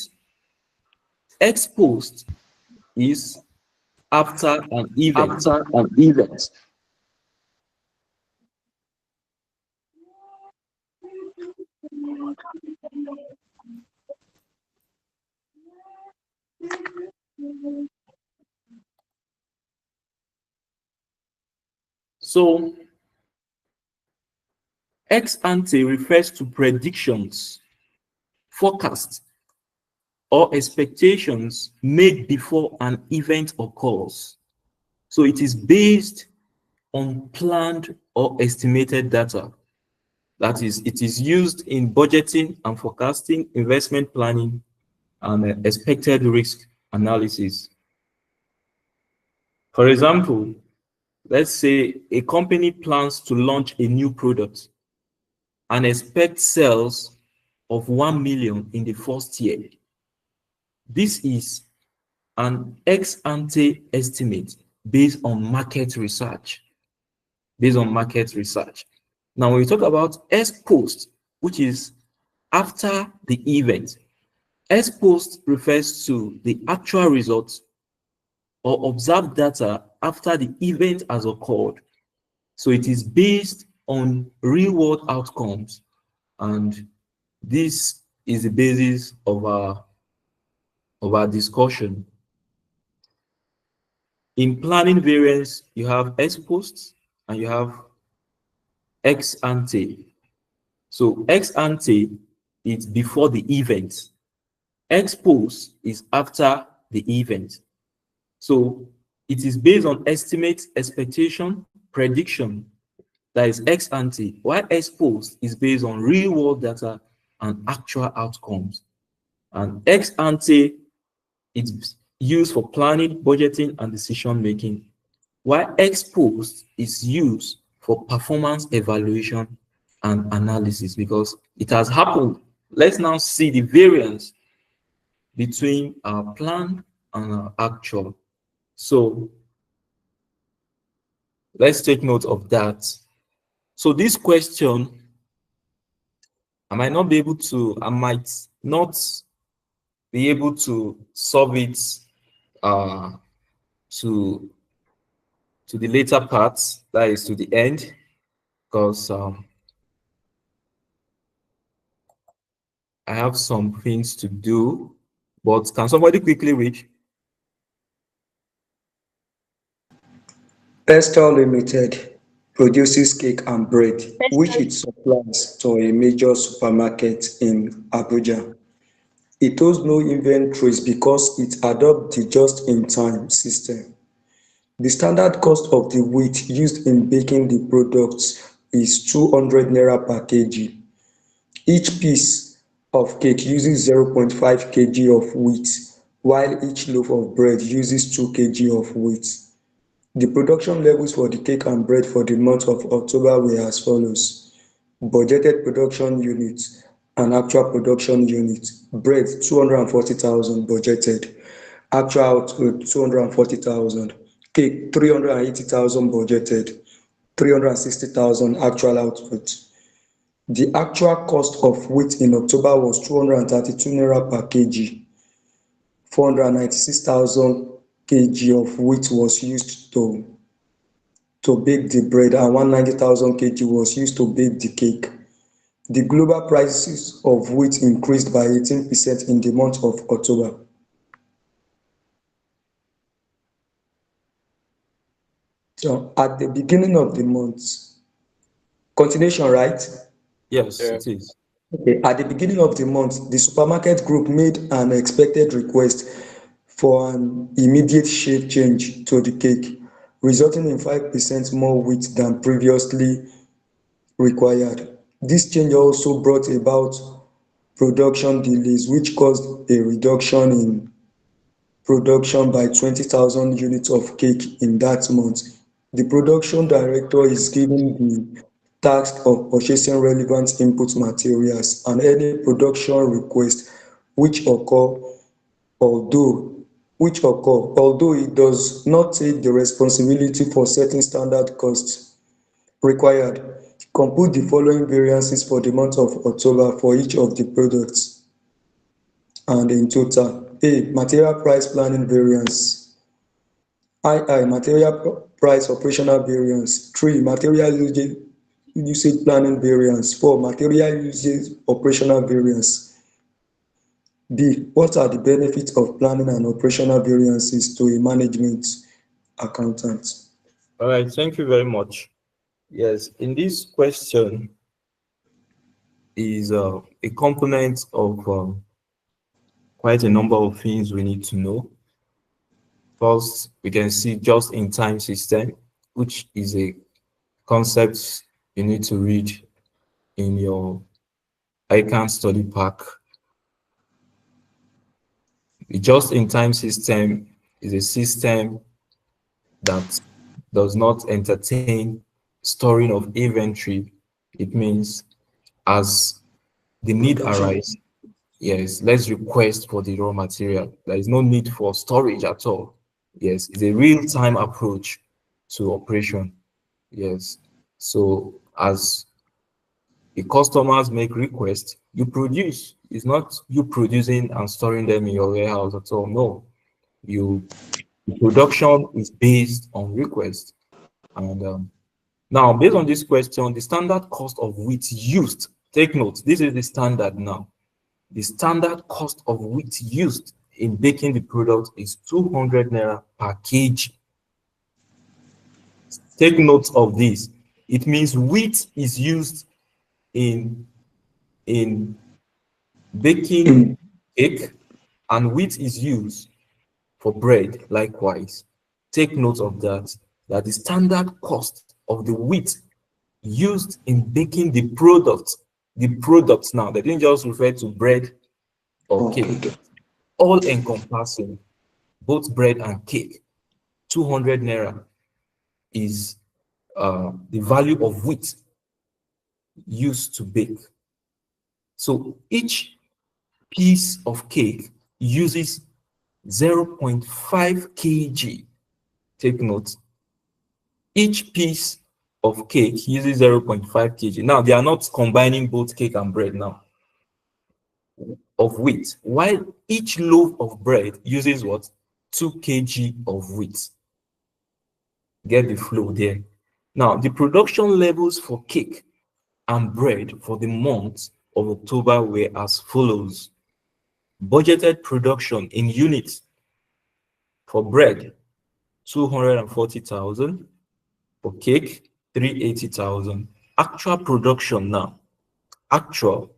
ex post is after an event. After an event. So ex ante refers to predictions, forecasts, or expectations made before an event occurs. So it is based on planned or estimated data. That is, it is used in budgeting and forecasting, investment planning, and expected risk analysis. For example, let's say a company plans to launch a new product and expects sales of 1 million in the first year. This is an ex ante estimate based on market research. Based on market research. Now, when we talk about ex post, which is after the event, ex post refers to the actual results or observed data after the event has occurred. So it is based on real world outcomes, and this is the basis of our discussion. In planning variance, you have ex post and you have ex ante. So ex ante is before the event. Ex post is after the event. So it is based on estimate, expectation, prediction. That is ex ante, while ex post is based on real world data and actual outcomes. And ex ante is used for planning, budgeting, and decision making, while ex post is used for performance evaluation and analysis because it has happened. Let's now see the variance between our plan and our actual. So let's take note of that. So this question, I might not be able to, I might not be able to solve it uh, to the later parts, that is to the end, because I have some things to do. But can somebody quickly read? Pestal Limited produces cake and bread, which it supplies to a major supermarket in Abuja. It owns no inventories because it adopts the just-in-time system. The standard cost of the wheat used in baking the products is 200 naira per kg. Each piece of cake uses 0.5 kg of wheat, while each loaf of bread uses 2 kg of wheat. The production levels for the cake and bread for the month of October were as follows: budgeted production units and actual production unit. Bread 240,000 budgeted, actual output 240,000. Cake 380,000 budgeted, 360,000 actual output. The actual cost of wheat in October was 232 naira per kg. 496,000 kg of wheat was used to bake the bread, and 190,000 kg was used to bake the cake. The global prices of wheat increased by 18% in the month of October. So at the beginning of the month, continuation, right? Yes, Yeah. it is. Okay. At the beginning of the month, the supermarket group made an expected request for an immediate shape change to the cake, resulting in 5% more wheat than previously required. This change also brought about production delays, which caused a reduction in production by 20,000 units of cake in that month. The production director is given the task of purchasing relevant input materials and any production request which occur, although although it does not take the responsibility for setting standard costs required. Compute the following variances for the month of October for each of the products and in total. A. Material price planning variance. Material price operational variance. 3. Material usage planning variance. 4. Material usage operational variance. B. What are the benefits of planning and operational variances to a management accountant? All right, thank you very much. Yes, in this question is a component of quite a number of things we need to know. First, we can see just-in-time system, which is a concept you need to read in your ICANN study pack. The just-in-time system is a system that does not entertain storing of inventory. It means as the need arises, yes, let's request for the raw material. There is no need for storage at all. Yes, it's a real-time approach to operation. Yes, so as the customers make requests, you produce. It's not you producing and storing them in your warehouse at all. No, you the production is based on request. And now, based on this question, the standard cost of wheat used. Take note, this is the standard now. The standard cost of wheat used in baking the product is 200 naira per kg. Take note of this. It means wheat is used in baking cake, and wheat is used for bread likewise. Take note of that, that the standard cost of the wheat used in baking the products now, they didn't just refer to bread or cake, all encompassing both bread and cake. 200 naira is the value of wheat used to bake. So each piece of cake uses 0.5 kg. Take note. Each piece of cake uses 0.5 kg. Now, they are not combining both cake and bread now of wheat, while each loaf of bread uses what? 2 kg of wheat. Get the flow there. Now, the production levels for cake and bread for the month of October were as follows. Budgeted production in units for bread, 240,000. For cake, 380,000. Actual production now, actual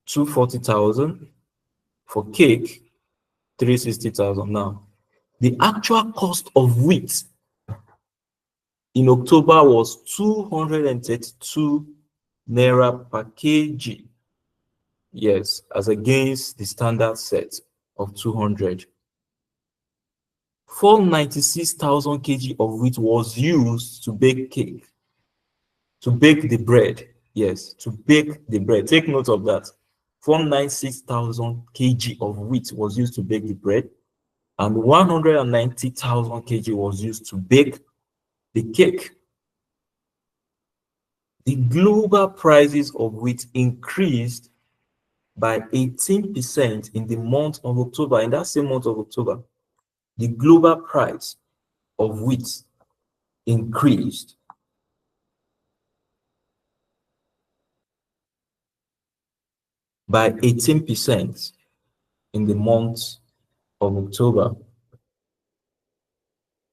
240,000. For cake, 360,000. Now, The actual cost of wheat in October was 232 naira per kg. Yes, as against the standard set of 200. 496,000 kg of wheat was used to bake cake, to bake the bread. Yes, to bake the bread. Take note of that. 496,000 kg of wheat was used to bake the bread, and 190,000 kg was used to bake the cake. The global prices of wheat increased by 18% in the month of October. In that same month of October, the global price of wheat increased by 18% in the month of October.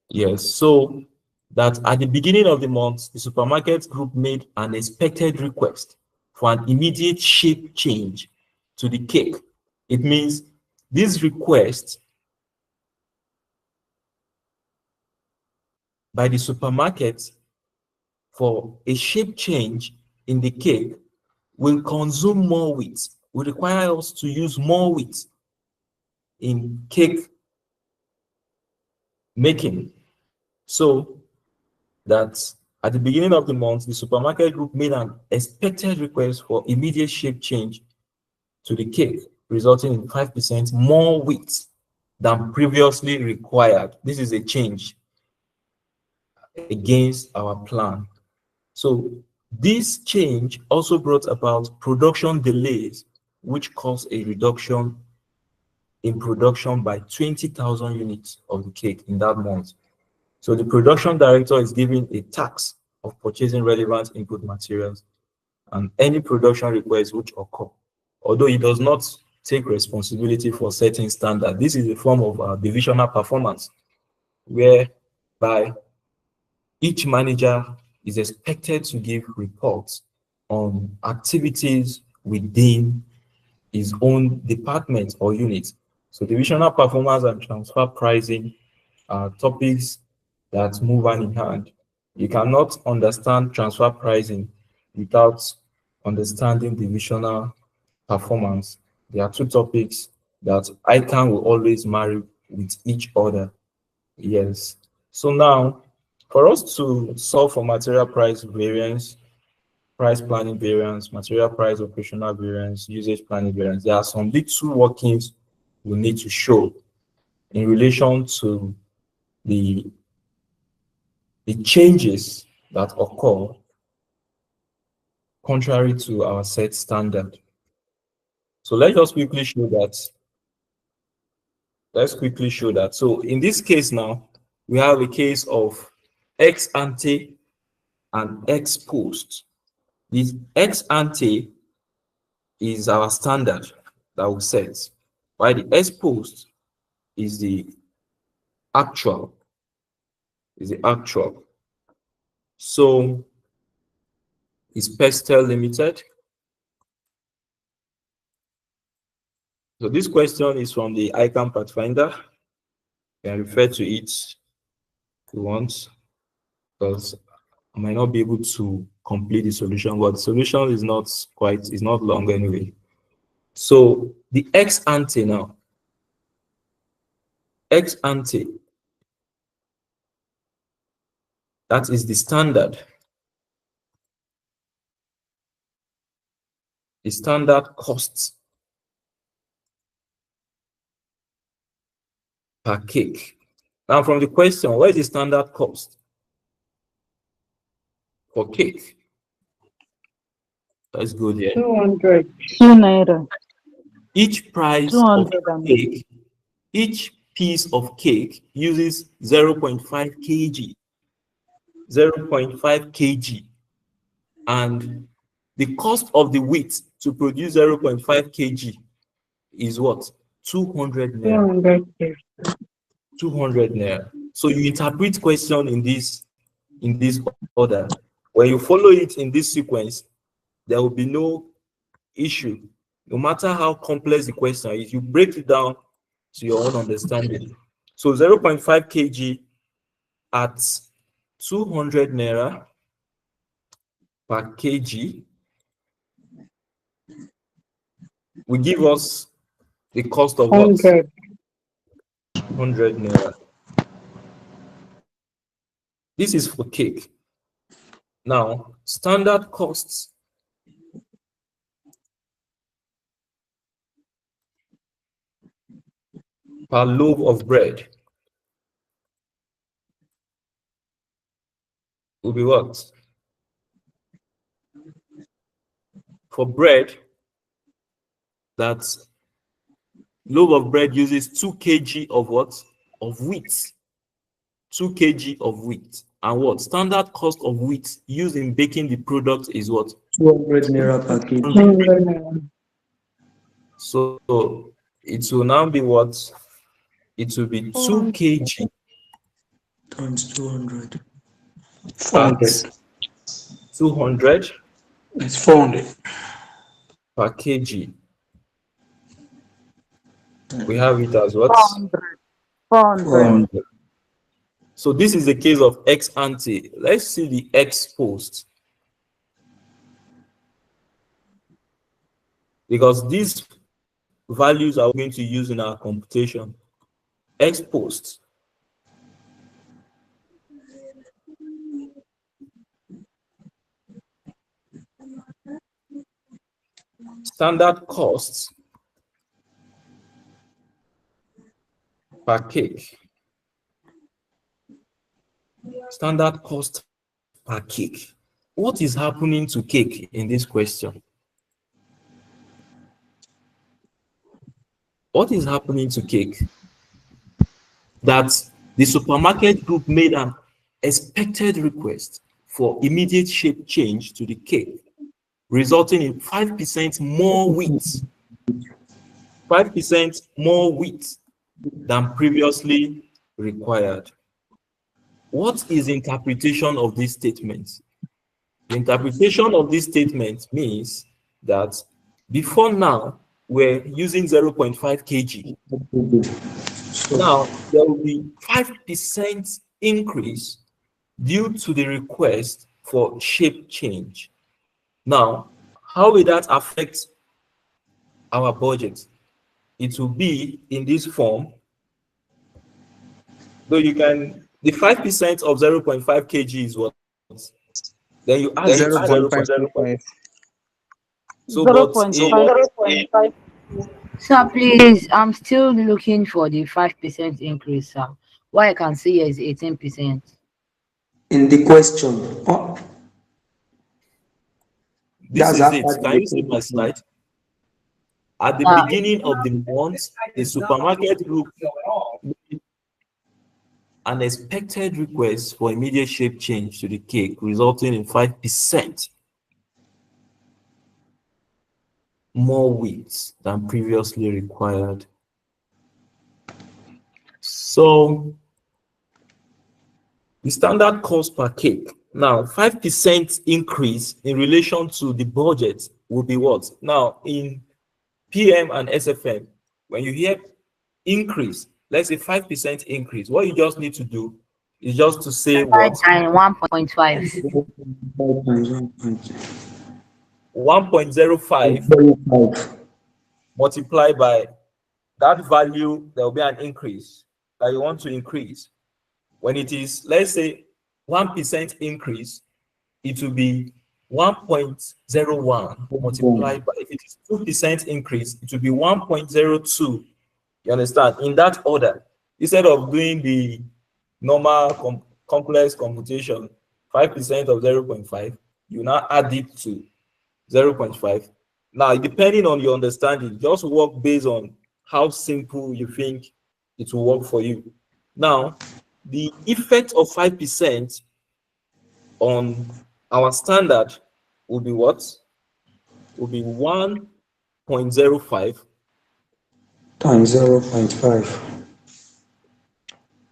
Yes, so that at the beginning of the month, the supermarket group made an expected request for an immediate shape change to the cake. It means this request by the supermarket for a shape change in the cake will consume more wheat, will require us to use more wheat in cake making. So that at the beginning of the month, the supermarket group made an expected request for immediate shape change to the cake, resulting in 5% more wheat than previously required. This is a change against our plan. So this change also brought about production delays, which caused a reduction in production by 20,000 units of the cake in that month. So the production director is given a task of purchasing relevant input materials and any production requests which occur. Although he does not take responsibility for setting standard, this is a form of divisional performance, whereby each manager is expected to give reports on activities within his own department or unit. So divisional performance and transfer pricing are topics that move hand in hand. You cannot understand transfer pricing without understanding divisional performance. There are two topics that ICANN will always marry with each other. Yes. So now, for us to solve for material price variance, price planning variance, material price operational variance, usage planning variance, there are some little workings we need to show in relation to the changes that occur contrary to our set standard. So let's just quickly show that. Let's quickly show that. So in this case now, we have a case of ex ante and ex post. This ex ante is our standard that we set, while the ex post is the actual. So it's Pestel Limited. So this question is from the ICANN Pathfinder. You can refer to it if you want, because I might not be able to complete the solution, but the solution is not long anyway. So the ex ante now. Ex ante, that is the standard. The standard costs per cake. Now from the question, what is the standard cost for cake? Let's go there. 200. 2 naira. Each price of cake, each piece of cake uses 0.5 kg. 0.5 kg. And the cost of the wheat to produce 0.5 kg is what? 200 naira. 200 naira. So you interpret question in this order. When you follow it in this sequence, there will be no issue. No matter how complex the question is, you break it down to your own understanding. So 0.5 kg at 200 naira per kg will give us the cost of what? 100 naira. This is for cake. Now, standard costs per loaf of bread will be what? For bread, that loaf of bread uses 2 kg of what? Of wheat. 2 kg of wheat. And what? Standard cost of wheat used in baking the product is what? 200 naira per kg. 200 naira. So it will now be what? It will be 2 kg times 200. 400. 200. It's 400 per kg. We have it as what? 400. 400. So this is the case of ex ante. Let's see the ex post. Because these values are going to use in our computation. Ex post. Standard costs per cake. Standard cost per cake. What is happening to cake in this question? What is happening to cake? That the supermarket group made an expected request for immediate shape change to the cake, resulting in 5% more wheat. 5% more wheat than previously required. What is the interpretation of this statement? The interpretation of this statement means that before now, we're using 0.5 kg. Now, there will be 5% increase due to the request for shape change. Now, how will that affect our budget? It will be in this form. So you can, the 5% of 0.5 kg is what? Then you add it to 0.5. So, but in, Sir, please, I'm still looking for the 5% increase, sir. What I can see here is 18%. In the question, this that's is it. after Can you see my the slide? At the beginning of the month, the supermarket group made an expected request for immediate shape change to the cake, resulting in 5% more wheat than previously required. So the standard cost per cake, now 5% increase in relation to the budget will be what? Now in PM and SFM, when you hear increase, let's say 5% increase, what you just need to do is just to say what? 1.5. 1.05 multiplied by that value, there will be an increase that you want to increase. When it is, let's say, 1% increase, it will be 1.01 multiplied by, if it is 2% increase, it will be 1.02. You understand? In that order, instead of doing the normal complex computation, 5% of 0.5, you now add it to 0.5. Now, depending on your understanding, just work based on how simple you think it will work for you. Now, the effect of 5% on our standard will be what? Will be 1.05 times 0.5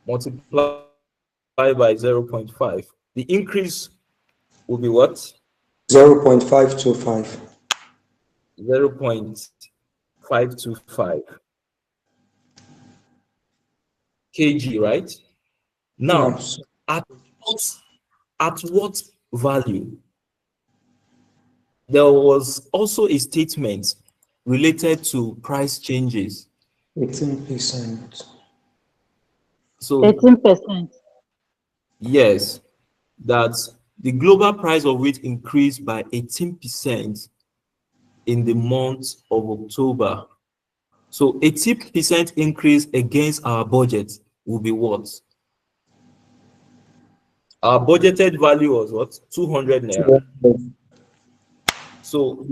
multiplied by 0.5. The increase will be what? 0.525. 0.525. kg, right? Now, Yes. at what value? There was also a statement related to price changes. 18%. So 18%. yes, that the global price of wheat increased by 18% in the month of October. So 80% increase against our budget will be what? Our budgeted value was what? 200 naira. So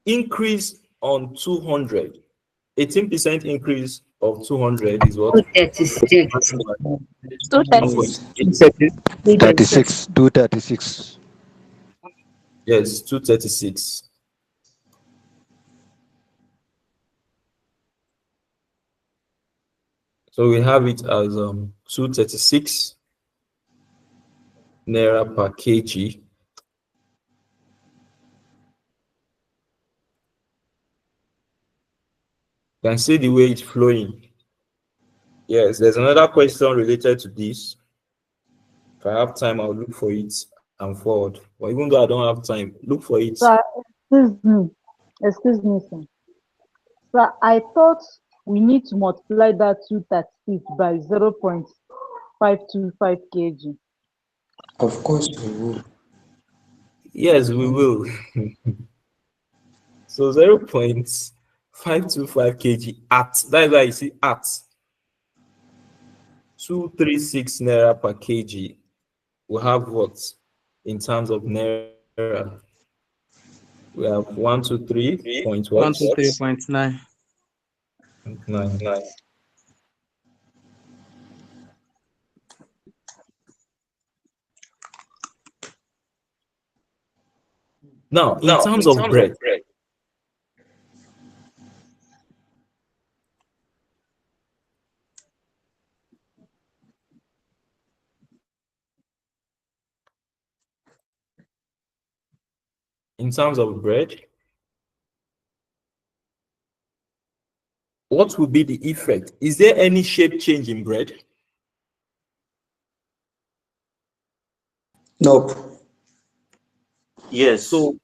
increase on 200, 18% increase of 200 is what? 236. 1.8. 36, 236. Yes, 236. So we have it as 236 naira per kg. You can see the way it's flowing. Yes, there's another question related to this. If I have time, I'll look for it and forward. But even though I don't have time, look for it. Sir, excuse me, sir. Sir, I thought we need to multiply that 236 by 0.525 kg. Of course we will. Yes, we will. So 0.525 kg at, that's why you see at 236 naira per kg. We have what in terms of naira? We have 123 point what? 123.9. 9. Now, in terms of bread, in terms of bread, what will be the effect? Is there any shape change in bread? Nope. Yes. So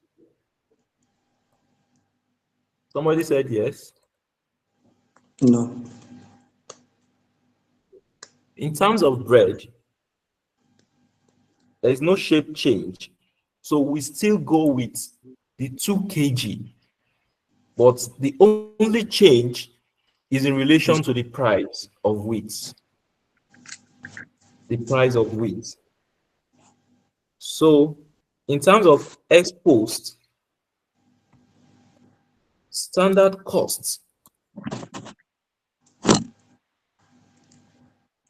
somebody said yes. No. In terms of bread, there is no shape change. So we still go with the 2 kg. But the only change is in relation to the price of wheat. The price of wheat. So in terms of ex-post, standard costs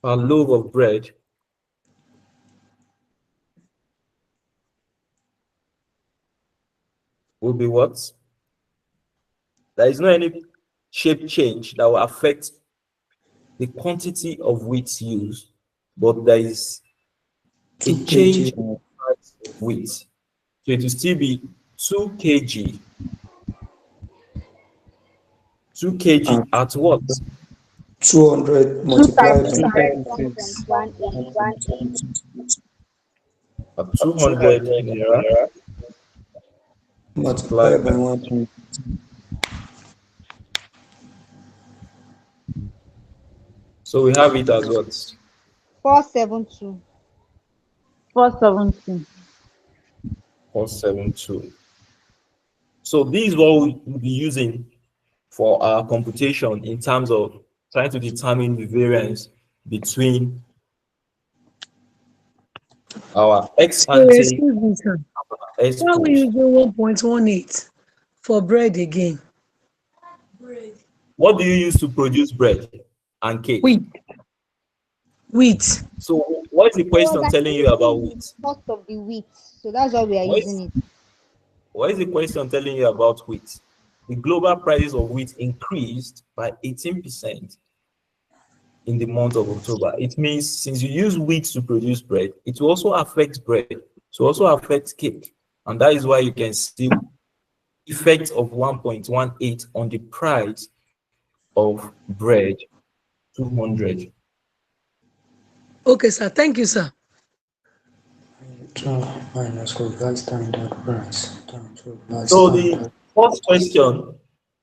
per loaf of bread will be what? There is no any shape change that will affect the quantity of wheat used, but there is a 2 change kg. in the price of wheat. So it will still be 2 kg. 2 kg at what? 200 2 multiplied times by 236. 1.18. At 200 naira multiplied multiplied by by 1. so we have it as what? 472. 470. 472. So this is what we'll be using for our computation in terms of trying to determine the variance between our ex So ante excuse me, sir. and ex Why are we post. using 1.18 for bread again? What do you use to produce bread and cake? Wheat. So what is the It was question telling you about actually wheat? the cost of the wheat, so that's why we are What using is, it. what is the question telling you about wheat? The global prices of wheat increased by 18% in the month of October. It means since you use wheat to produce bread, it will also affect bread. It will also affect cake. And that is why you can see effect of 1.18 on the price of bread, 200. Okay, sir. Thank you, sir. Minus revised standard price. Revised So the standard. first question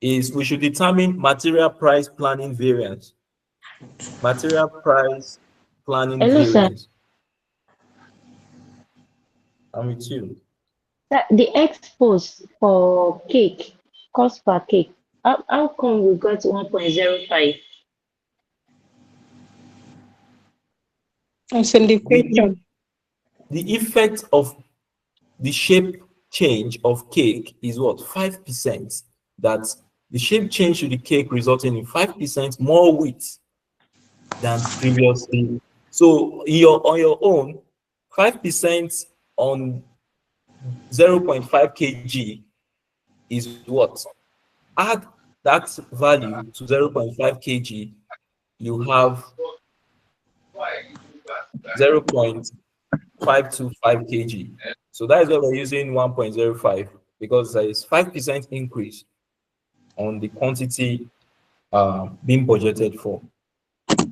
is we should determine material price planning variance. Material price planning Hello, sir. variance. I'm with you. Sir, the expos for cake, cost per cake, how come we got 1.05? It's in the The, question. the effect of the shape change of cake is what? 5%. That the shape change to the cake resulting in 5% more wheat than previously. So on your own, 5% on 0.5 kg is what? Add that value to 0.5 kg, you have 0.525 kg. So that is why we're using 1.05 because there is 5% increase on the quantity being budgeted for.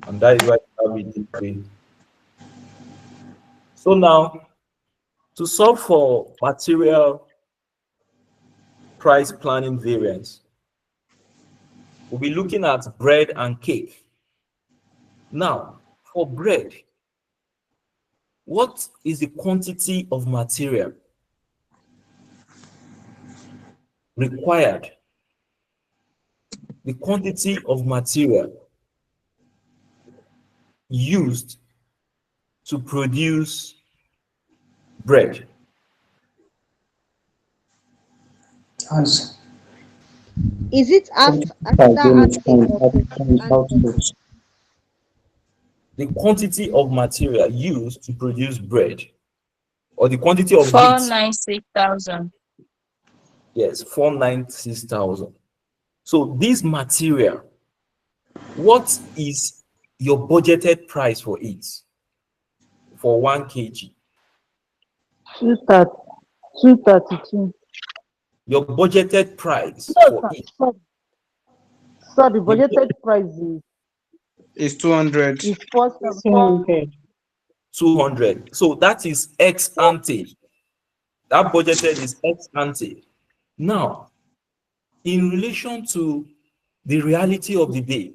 And that is why we have it this way. So now, to solve for material price planning variance, we'll be looking at bread and cake. Now, for bread, what is the quantity of material required? The quantity of material used to produce bread. Answer. Is it after adding or post? The quantity of material used to produce bread, or the quantity of wheat. 496,000. Yes, 496,000. So this material, what is your budgeted price for it? For 1 kg? 232. Your budgeted price No, for sir. it. So the The budgeted price It's 200. is 474. 200. So that is ex ante. That budgeted is ex ante. Now, in relation to the reality of the day,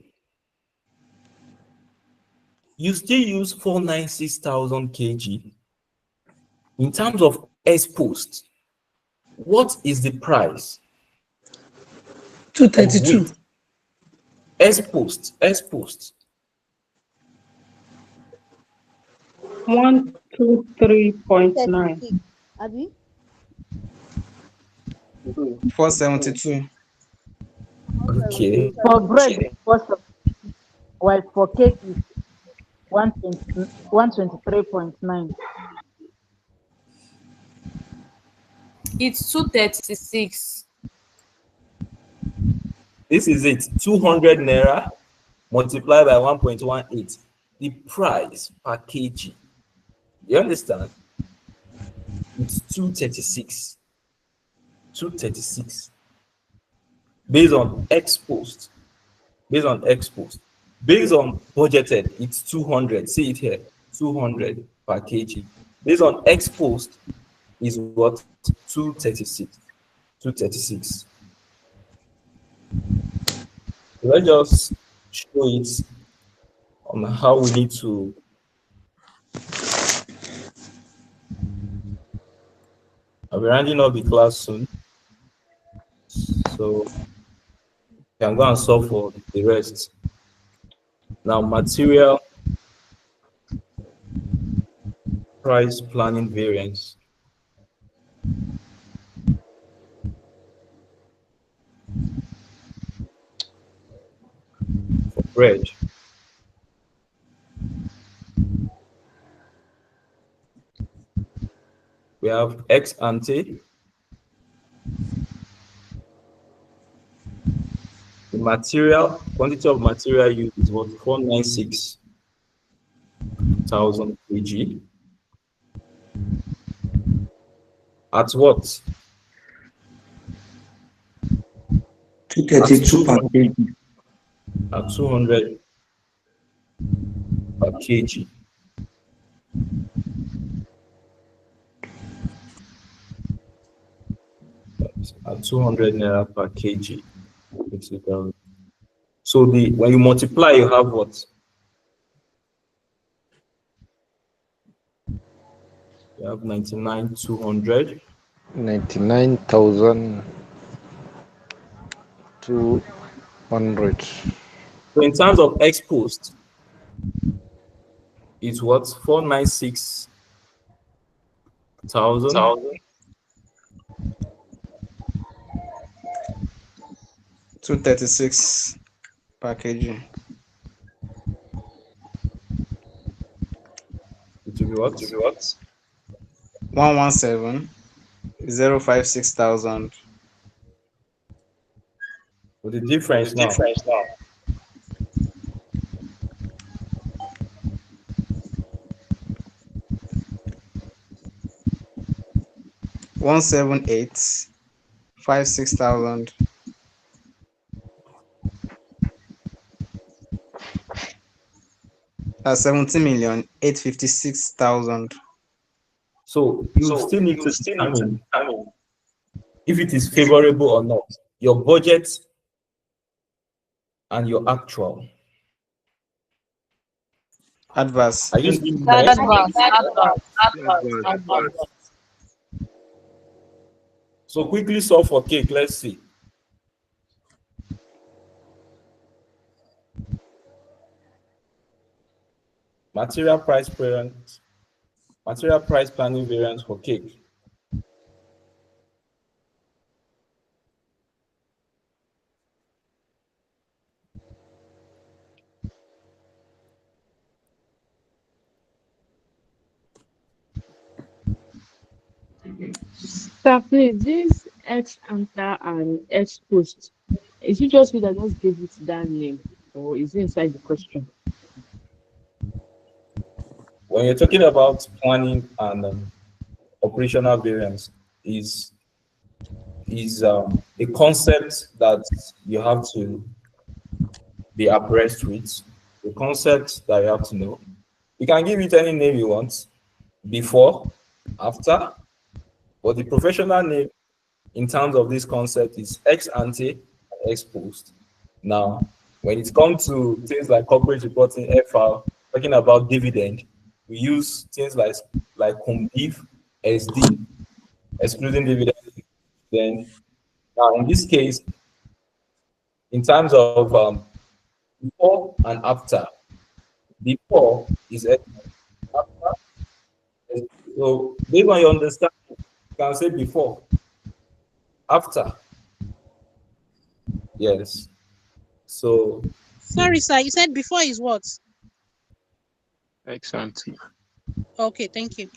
you still use 496,000 kg. In terms of ex post, what is the price? 232. Ex post, ex post. 123.9. Abi? 472. Okay. For bread, it's 470, while for cake is 123.9. It's 236. This is it. 200 naira multiplied by 1.18. The price per kg. You understand? It's 236. 236. Based on ex post. Based on ex post. Based on budgeted, it's 200. See it here. 200 per kg. Based on ex post is what? 236. 236. Let's just show it on how we need to I'll be rounding up the class soon. So you can go and solve for the rest. Now, material price planning variance. For bread, we have ex ante. The material quantity of material used is what? 496,000 kg. At what? 232 per kg. At 200 per kg. at 200 naira per kg. So the when you multiply, you have what? You have 99,200. 99,200. So in terms of exposed, it's what? 496,000. 236 per kg. It will be what? 117,056,000. With the difference now. 178,56,000. That's 17,856,000. So you still need to determine if it is favorable or not. Your budget and your actual. Adverse. Are you seeing the point? Advance. So quickly solve for cake. Let's see. Material price variance. Material price planning variance for cake. Sir, please, this ex ante and ex post, is it just you that just gave it that name, or is it inside the question? When you're talking about planning and operational variance, is a concept that you have to be abreast with. The concept that you have to know. You can give it any name you want, before, after, but the professional name in terms of this concept is ex ante and ex post. Now, when it comes to things like corporate reporting, FR, talking about dividend, we use things like COMBIF, SD, excluding dividend. Then, now in this case, in terms of before and after, before is ex, after. So based on your understanding, you can say before, after. Yes. So Sorry, sir. You said before is what? Ex ante. Okay, thank you.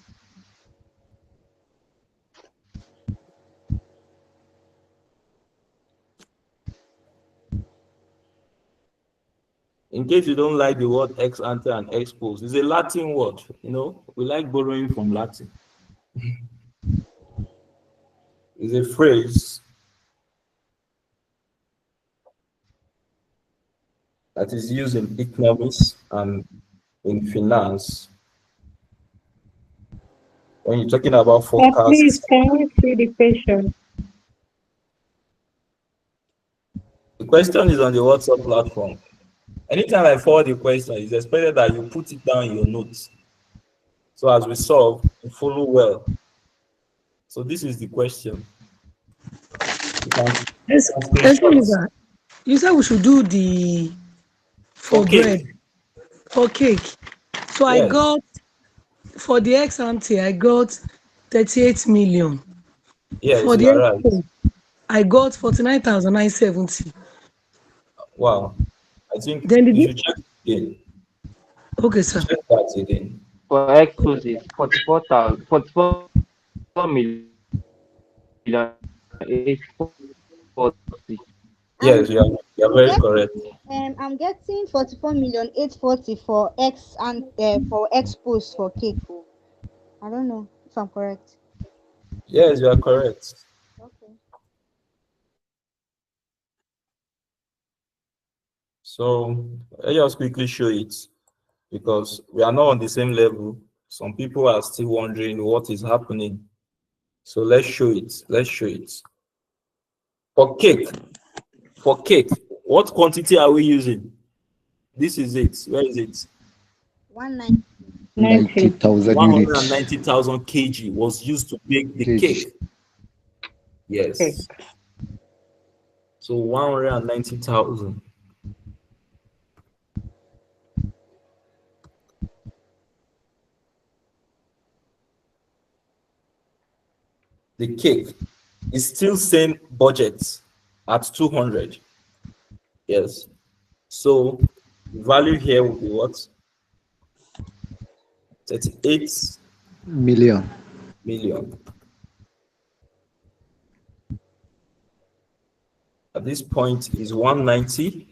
in case you don't like the word ex ante and ex post, it's a Latin word. We like borrowing from Latin. It's a phrase that is used in economics and in finance when you're talking about Please, forecasts. can you see the question? The question is on the WhatsApp platform. Anytime I forward the question, it's expected that you put it down in your notes. So as we solve, you follow well. So this is the question. Yes, Lisa, you said we should do the for bread, cake. for cake. So I Yes. got for the ex ante, I got 38 million. Yes, For you the are right. expo, I got 49,970. Wow. I think Then you the should check it again. okay, sir. Check that again. For expos is 44,000, 44,840. I'm Yes, you are I'm very getting correct. I'm getting 44,840 for X and for X post for cake. Oh. I don't know if I'm correct. Yes, you are correct. Okay. So let's just quickly show it because we are not on the same level. Some people are still wondering what is happening. So let's show it. Let's show it. For cake, what quantity are we using? This is it. Where is it? 190. 90,000 units. 190,000 kg was used to bake the Kg. cake. Yes. So 190,000. The cake is still same budget at 200. Yes. So value here will be what? 38 million. million. At this point is 190.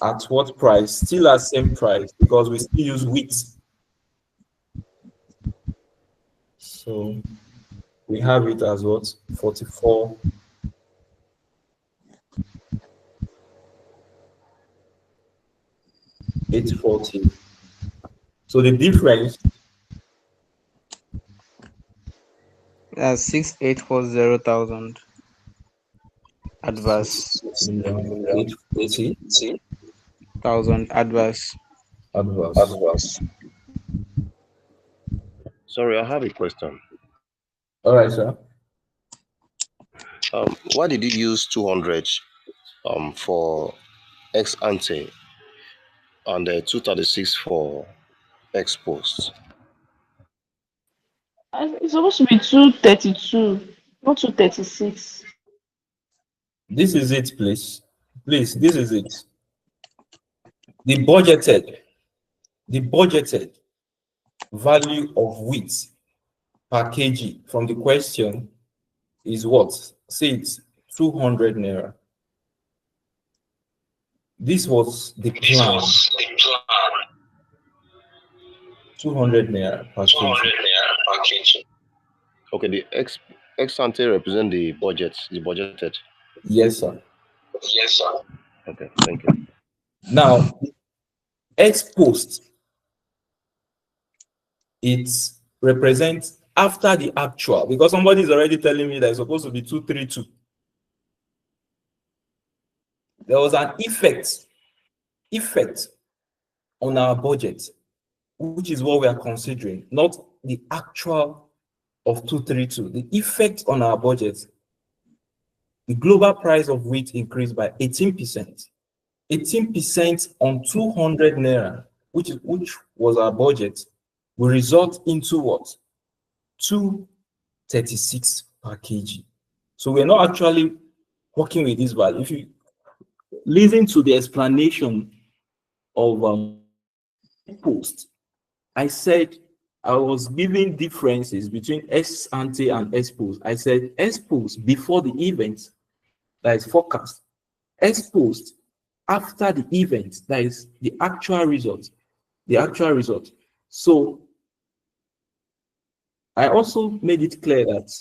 At what price? Still at same price because we still use wheat. So we have it as what? 44. $840. So the difference, 6,840,000 adverse. 840 thousand adverse. adverse. Sorry, I have a question. All right, sir. Why did you use 200 for ex ante and 236 for ex post? It's supposed to be 232, not 236. This is it, please. Please, this is it. The budgeted value of wheat per kg from the question is what? Say it's 200 naira. This was the plan. 200 naira per kg. Okay, the ex ante represent the budget, the budgeted. Yes, sir. Okay, thank you. Now, ex post, it represents after the actual, because somebody is already telling me that it's supposed to be 232. There was an effect on our budget, which is what we are considering, not the actual of 232. The effect on our budget, the global price of wheat increased by 18%. 18% on 200 naira, which was our budget, will result into what? 236 per kg. So we're not actually working with this value. If you listen to the explanation of post, I said I was giving differences between ex ante and ex post. I said ex post before the event, that is forecast. Ex post after the event, that is the actual result. So I also made it clear that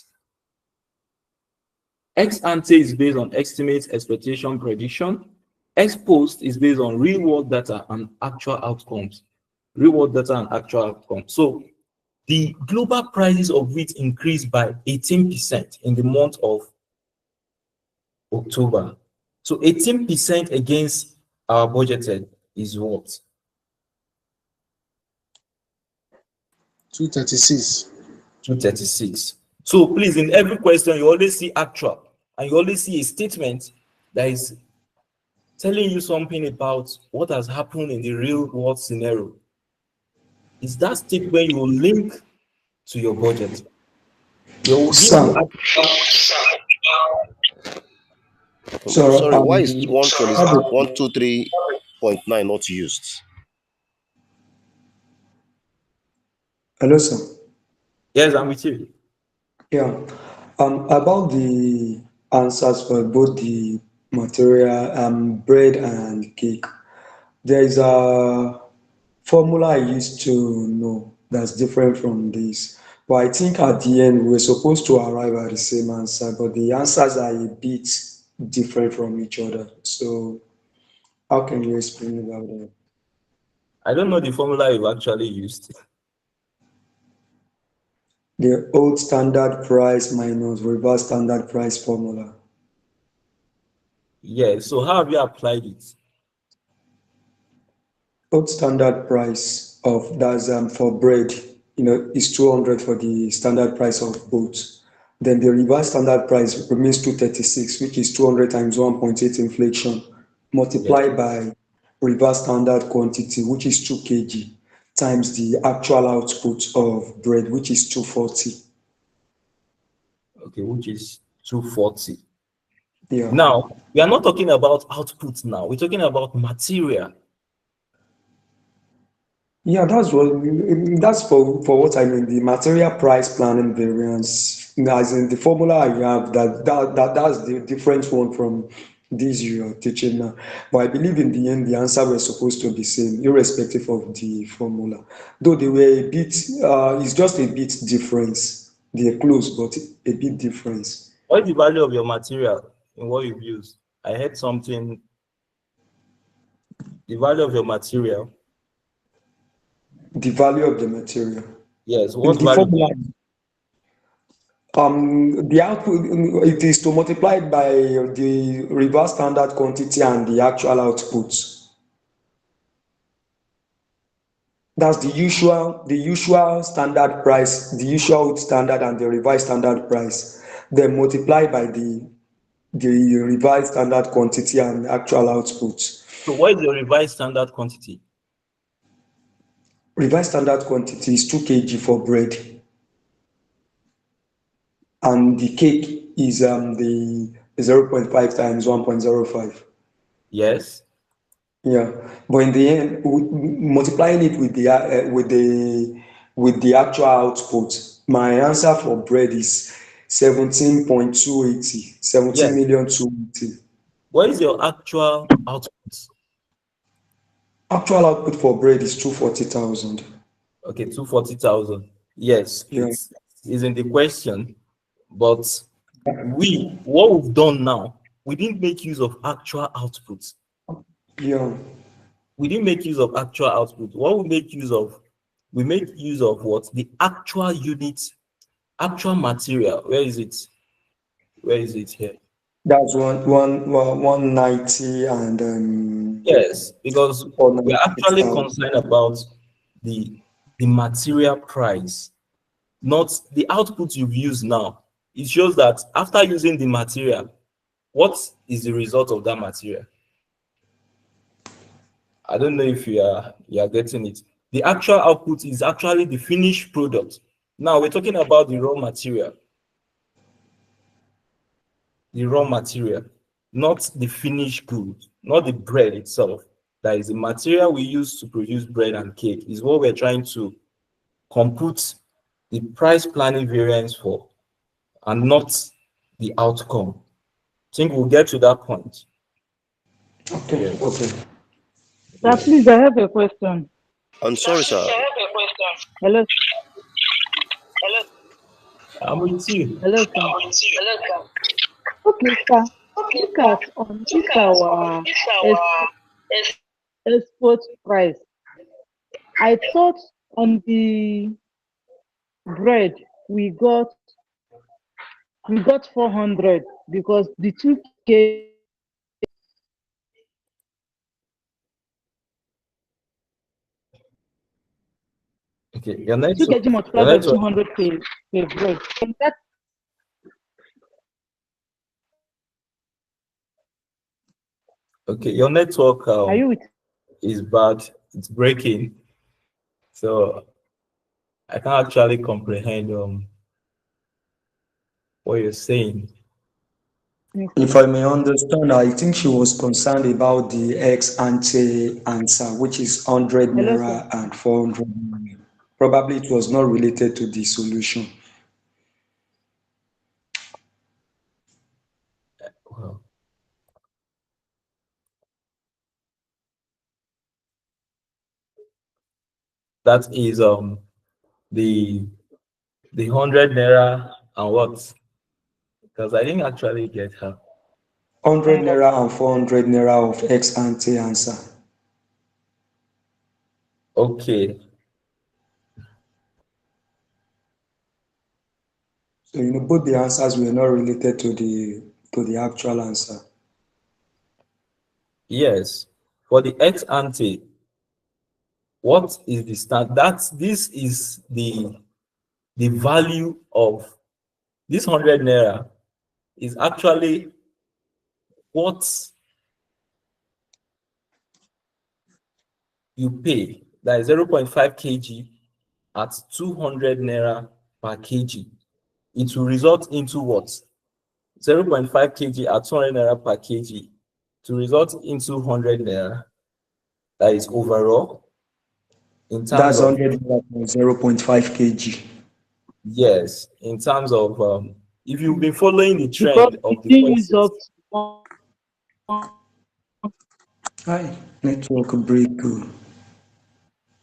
ex ante is based on estimates, expectation, prediction. Ex post is based on real world data and actual outcomes. So the global prices of wheat increased by 18% in the month of October. So 18% against our budgeted is what? 236. 236. So please, in every question, you always see actual, and you always see a statement that is telling you something about what has happened in the real world scenario. Is that statement you will link to your budget? They will give you Sorry, why is 123.9 not used? Hello, sir. Yes, I'm with you. Yeah. About the answers for both the material, bread and cake, there is a formula I used to know that's different from this. But I think at the end we're supposed to arrive at the same answer, but the answers are a bit different from each other. So how can you explain about that? I don't know the formula you've actually used. The old standard price minus reverse standard price formula. Yeah. So how have you applied it? Old standard price of that's for bread, is 200 for the standard price of oats. Then the reverse standard price remains 236, which is 200 times 1.8 inflation, Yes. multiplied by reverse standard quantity, which is 2 kg, times the actual output of bread, which is 240. Okay, which is 240. Yeah. Now, we are not talking about output now. We're talking about material. Yeah, that's for what I mean. The material price planning variance, as in the formula I have, that's the different one from this you're teaching now. But I believe in the end the answer was supposed to be same, irrespective of the formula. Though they were a bit, it's just a bit difference. They're close, but a bit difference. What is the value of your material in what you've used? I heard something. The value of your material. The value of the material. Yes. In What the value? formula, the output, it is to multiply by the reverse standard quantity and the actual output. That's the usual standard price, the usual standard and the revised standard price. Then multiply by the revised standard quantity and actual output. So what is your revised standard quantity? Revised standard quantity is 2 kg for bread, and the cake is the 0.5 times 1.05. Yes. Yeah, but in the end, multiplying it with the actual output, my answer for bread is 17.280, Yes. 17 million 280. What is your actual output? Actual output for bread is 240,000. Okay, 240,000. Yes, Yeah, it's in the question, but what we've done now, we didn't make use of actual output. yeah, We didn't make use of actual output. What we make use of what? The actual unit, actual material. Where is it? Where is it here? that's 190 and Yes, because we're actually 496,000. concerned about the the material price, not the output you've used now. It shows that after using the material, what is the result of that material? I don't know if you are getting it. The actual output is actually the finished product. Now we're talking about the raw material, not the finished good, not the bread itself. That is the material we use to produce bread and cake, is what we're trying to compute the price planning variance for, and not the outcome. I think we'll get to that point. Okay, Yes. okay. Sir, Yes. please, I have a question. I'm sorry, sir. Hello, I'm with you. hello, sir. Okay, sir. Look at on this our export price. I thought on the bread we got 400 because the 2 kg Okay, your multiplied by network. 200 per bread. And that Okay, your network are you with? is bad. It's breaking, so I can't actually comprehend what you're saying. If I may understand, I think she was concerned about the ex ante answer, which is 100 Hello, sir. naira and 400 naira. Probably it was not related to the solution. Well, that is the 100 naira and what? Because I didn't actually get her. 100 naira and 400 naira of ex ante answer. Okay, So both the answers were not related to the actual answer. Yes. For the ex ante, what is the stand? This is the value of this 100 naira is actually what you pay. That is 0.5 kg at 200 naira per kg. It will result into what? 0.5 kg at 200 naira per kg to result into 100 naira. That is overall in terms That's of 100 0.5 kg. yes, in terms of if you've been following the Because trend we of the didn't use questions. up to Hi, network break.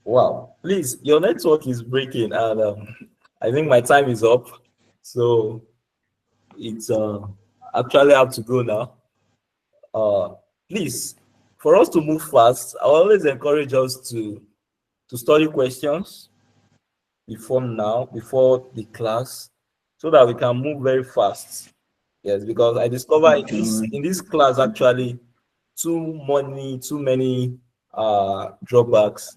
Wow, please, your network is breaking, and I think my time is up. So it's actually have to go now. Please, for us to move fast, I always encourage us to study questions before the class, so that we can move very fast. Yes, because I discover in this class actually too many drawbacks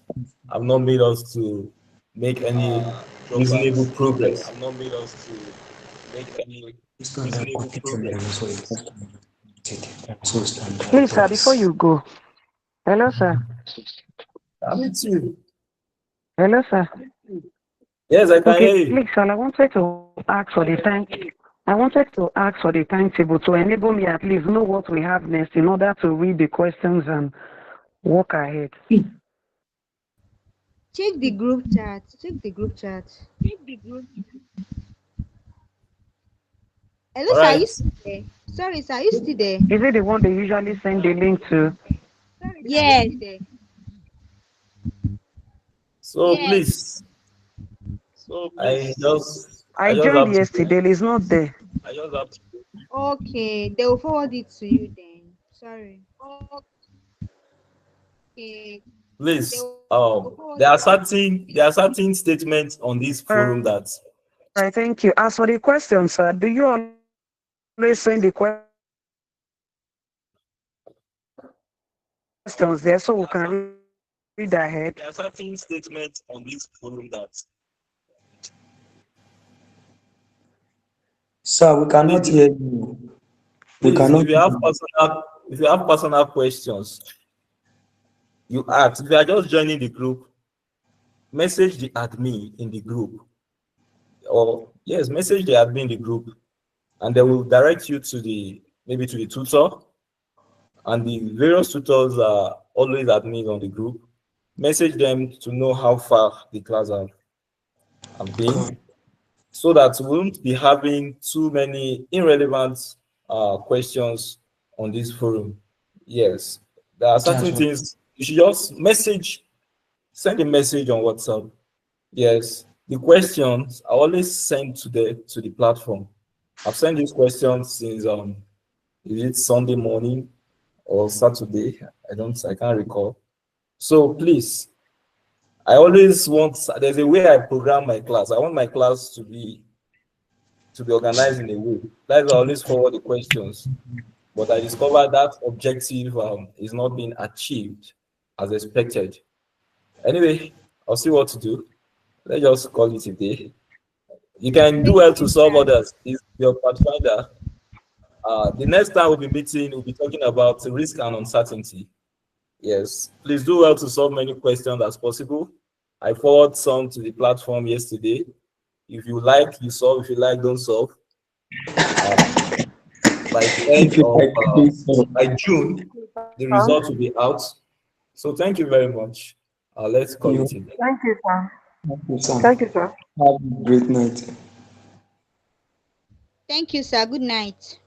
have not made us to make any reasonable progress. Standard Please, sir, before you go. Hello, sir. Me too. Hello, sir. Yes, I can Okay, hear you. please, sir, I wanted to ask for the time. I wanted to ask for the timetable to enable me at least know what we have next in order to read the questions and walk ahead. Check the group chat. Check the group chat. Hello, All sir. Are you right. still there? Sorry, sir. Are you still there? Is it the one they usually send the link to? Yes. So please, I just I joined have to go. yesterday. It's not there. Okay, they will forward it to you then. Sorry. Please, there are certain statements on this forum All that right, thank you. As for the questions, sir, do you always send the questions there so we can read ahead? there are certain statements on this forum that Sir, we cannot please, hear you. We please, cannot. if you have personal questions, you ask. If you are just joining the group, message the admin in the group, or yes, message the admin in the group, and they will direct you to maybe to the tutor, and the various tutors are always admin on the group. Message them to know how far the class have been, so that we won't be having too many irrelevant questions on this forum. Yes, there are certain things you should just send a message on WhatsApp. Yes, the questions are always sent to the platform. I've sent these questions since is it Sunday morning or Saturday? I can't recall. So please, there's a way I program my class. I want my class to be organized in a way. That's why I always forward the questions. But I discovered that objective is not being achieved as expected. Anyway, I'll see what to do. Let's just call it a day. You can do well to solve others. Is your pathfinder. The next time we'll be meeting, we'll be talking about risk and uncertainty. Yes, please do well to solve many questions as possible. I forwarded some to the platform yesterday. If you like, you solve. If you like, don't solve. By the end If you of like, please, by June, the results will be out. So thank you very much. Let's call it a day. Thank you, sir. Sir. Thank you, sir. Have a great night. Thank you, sir. Good night.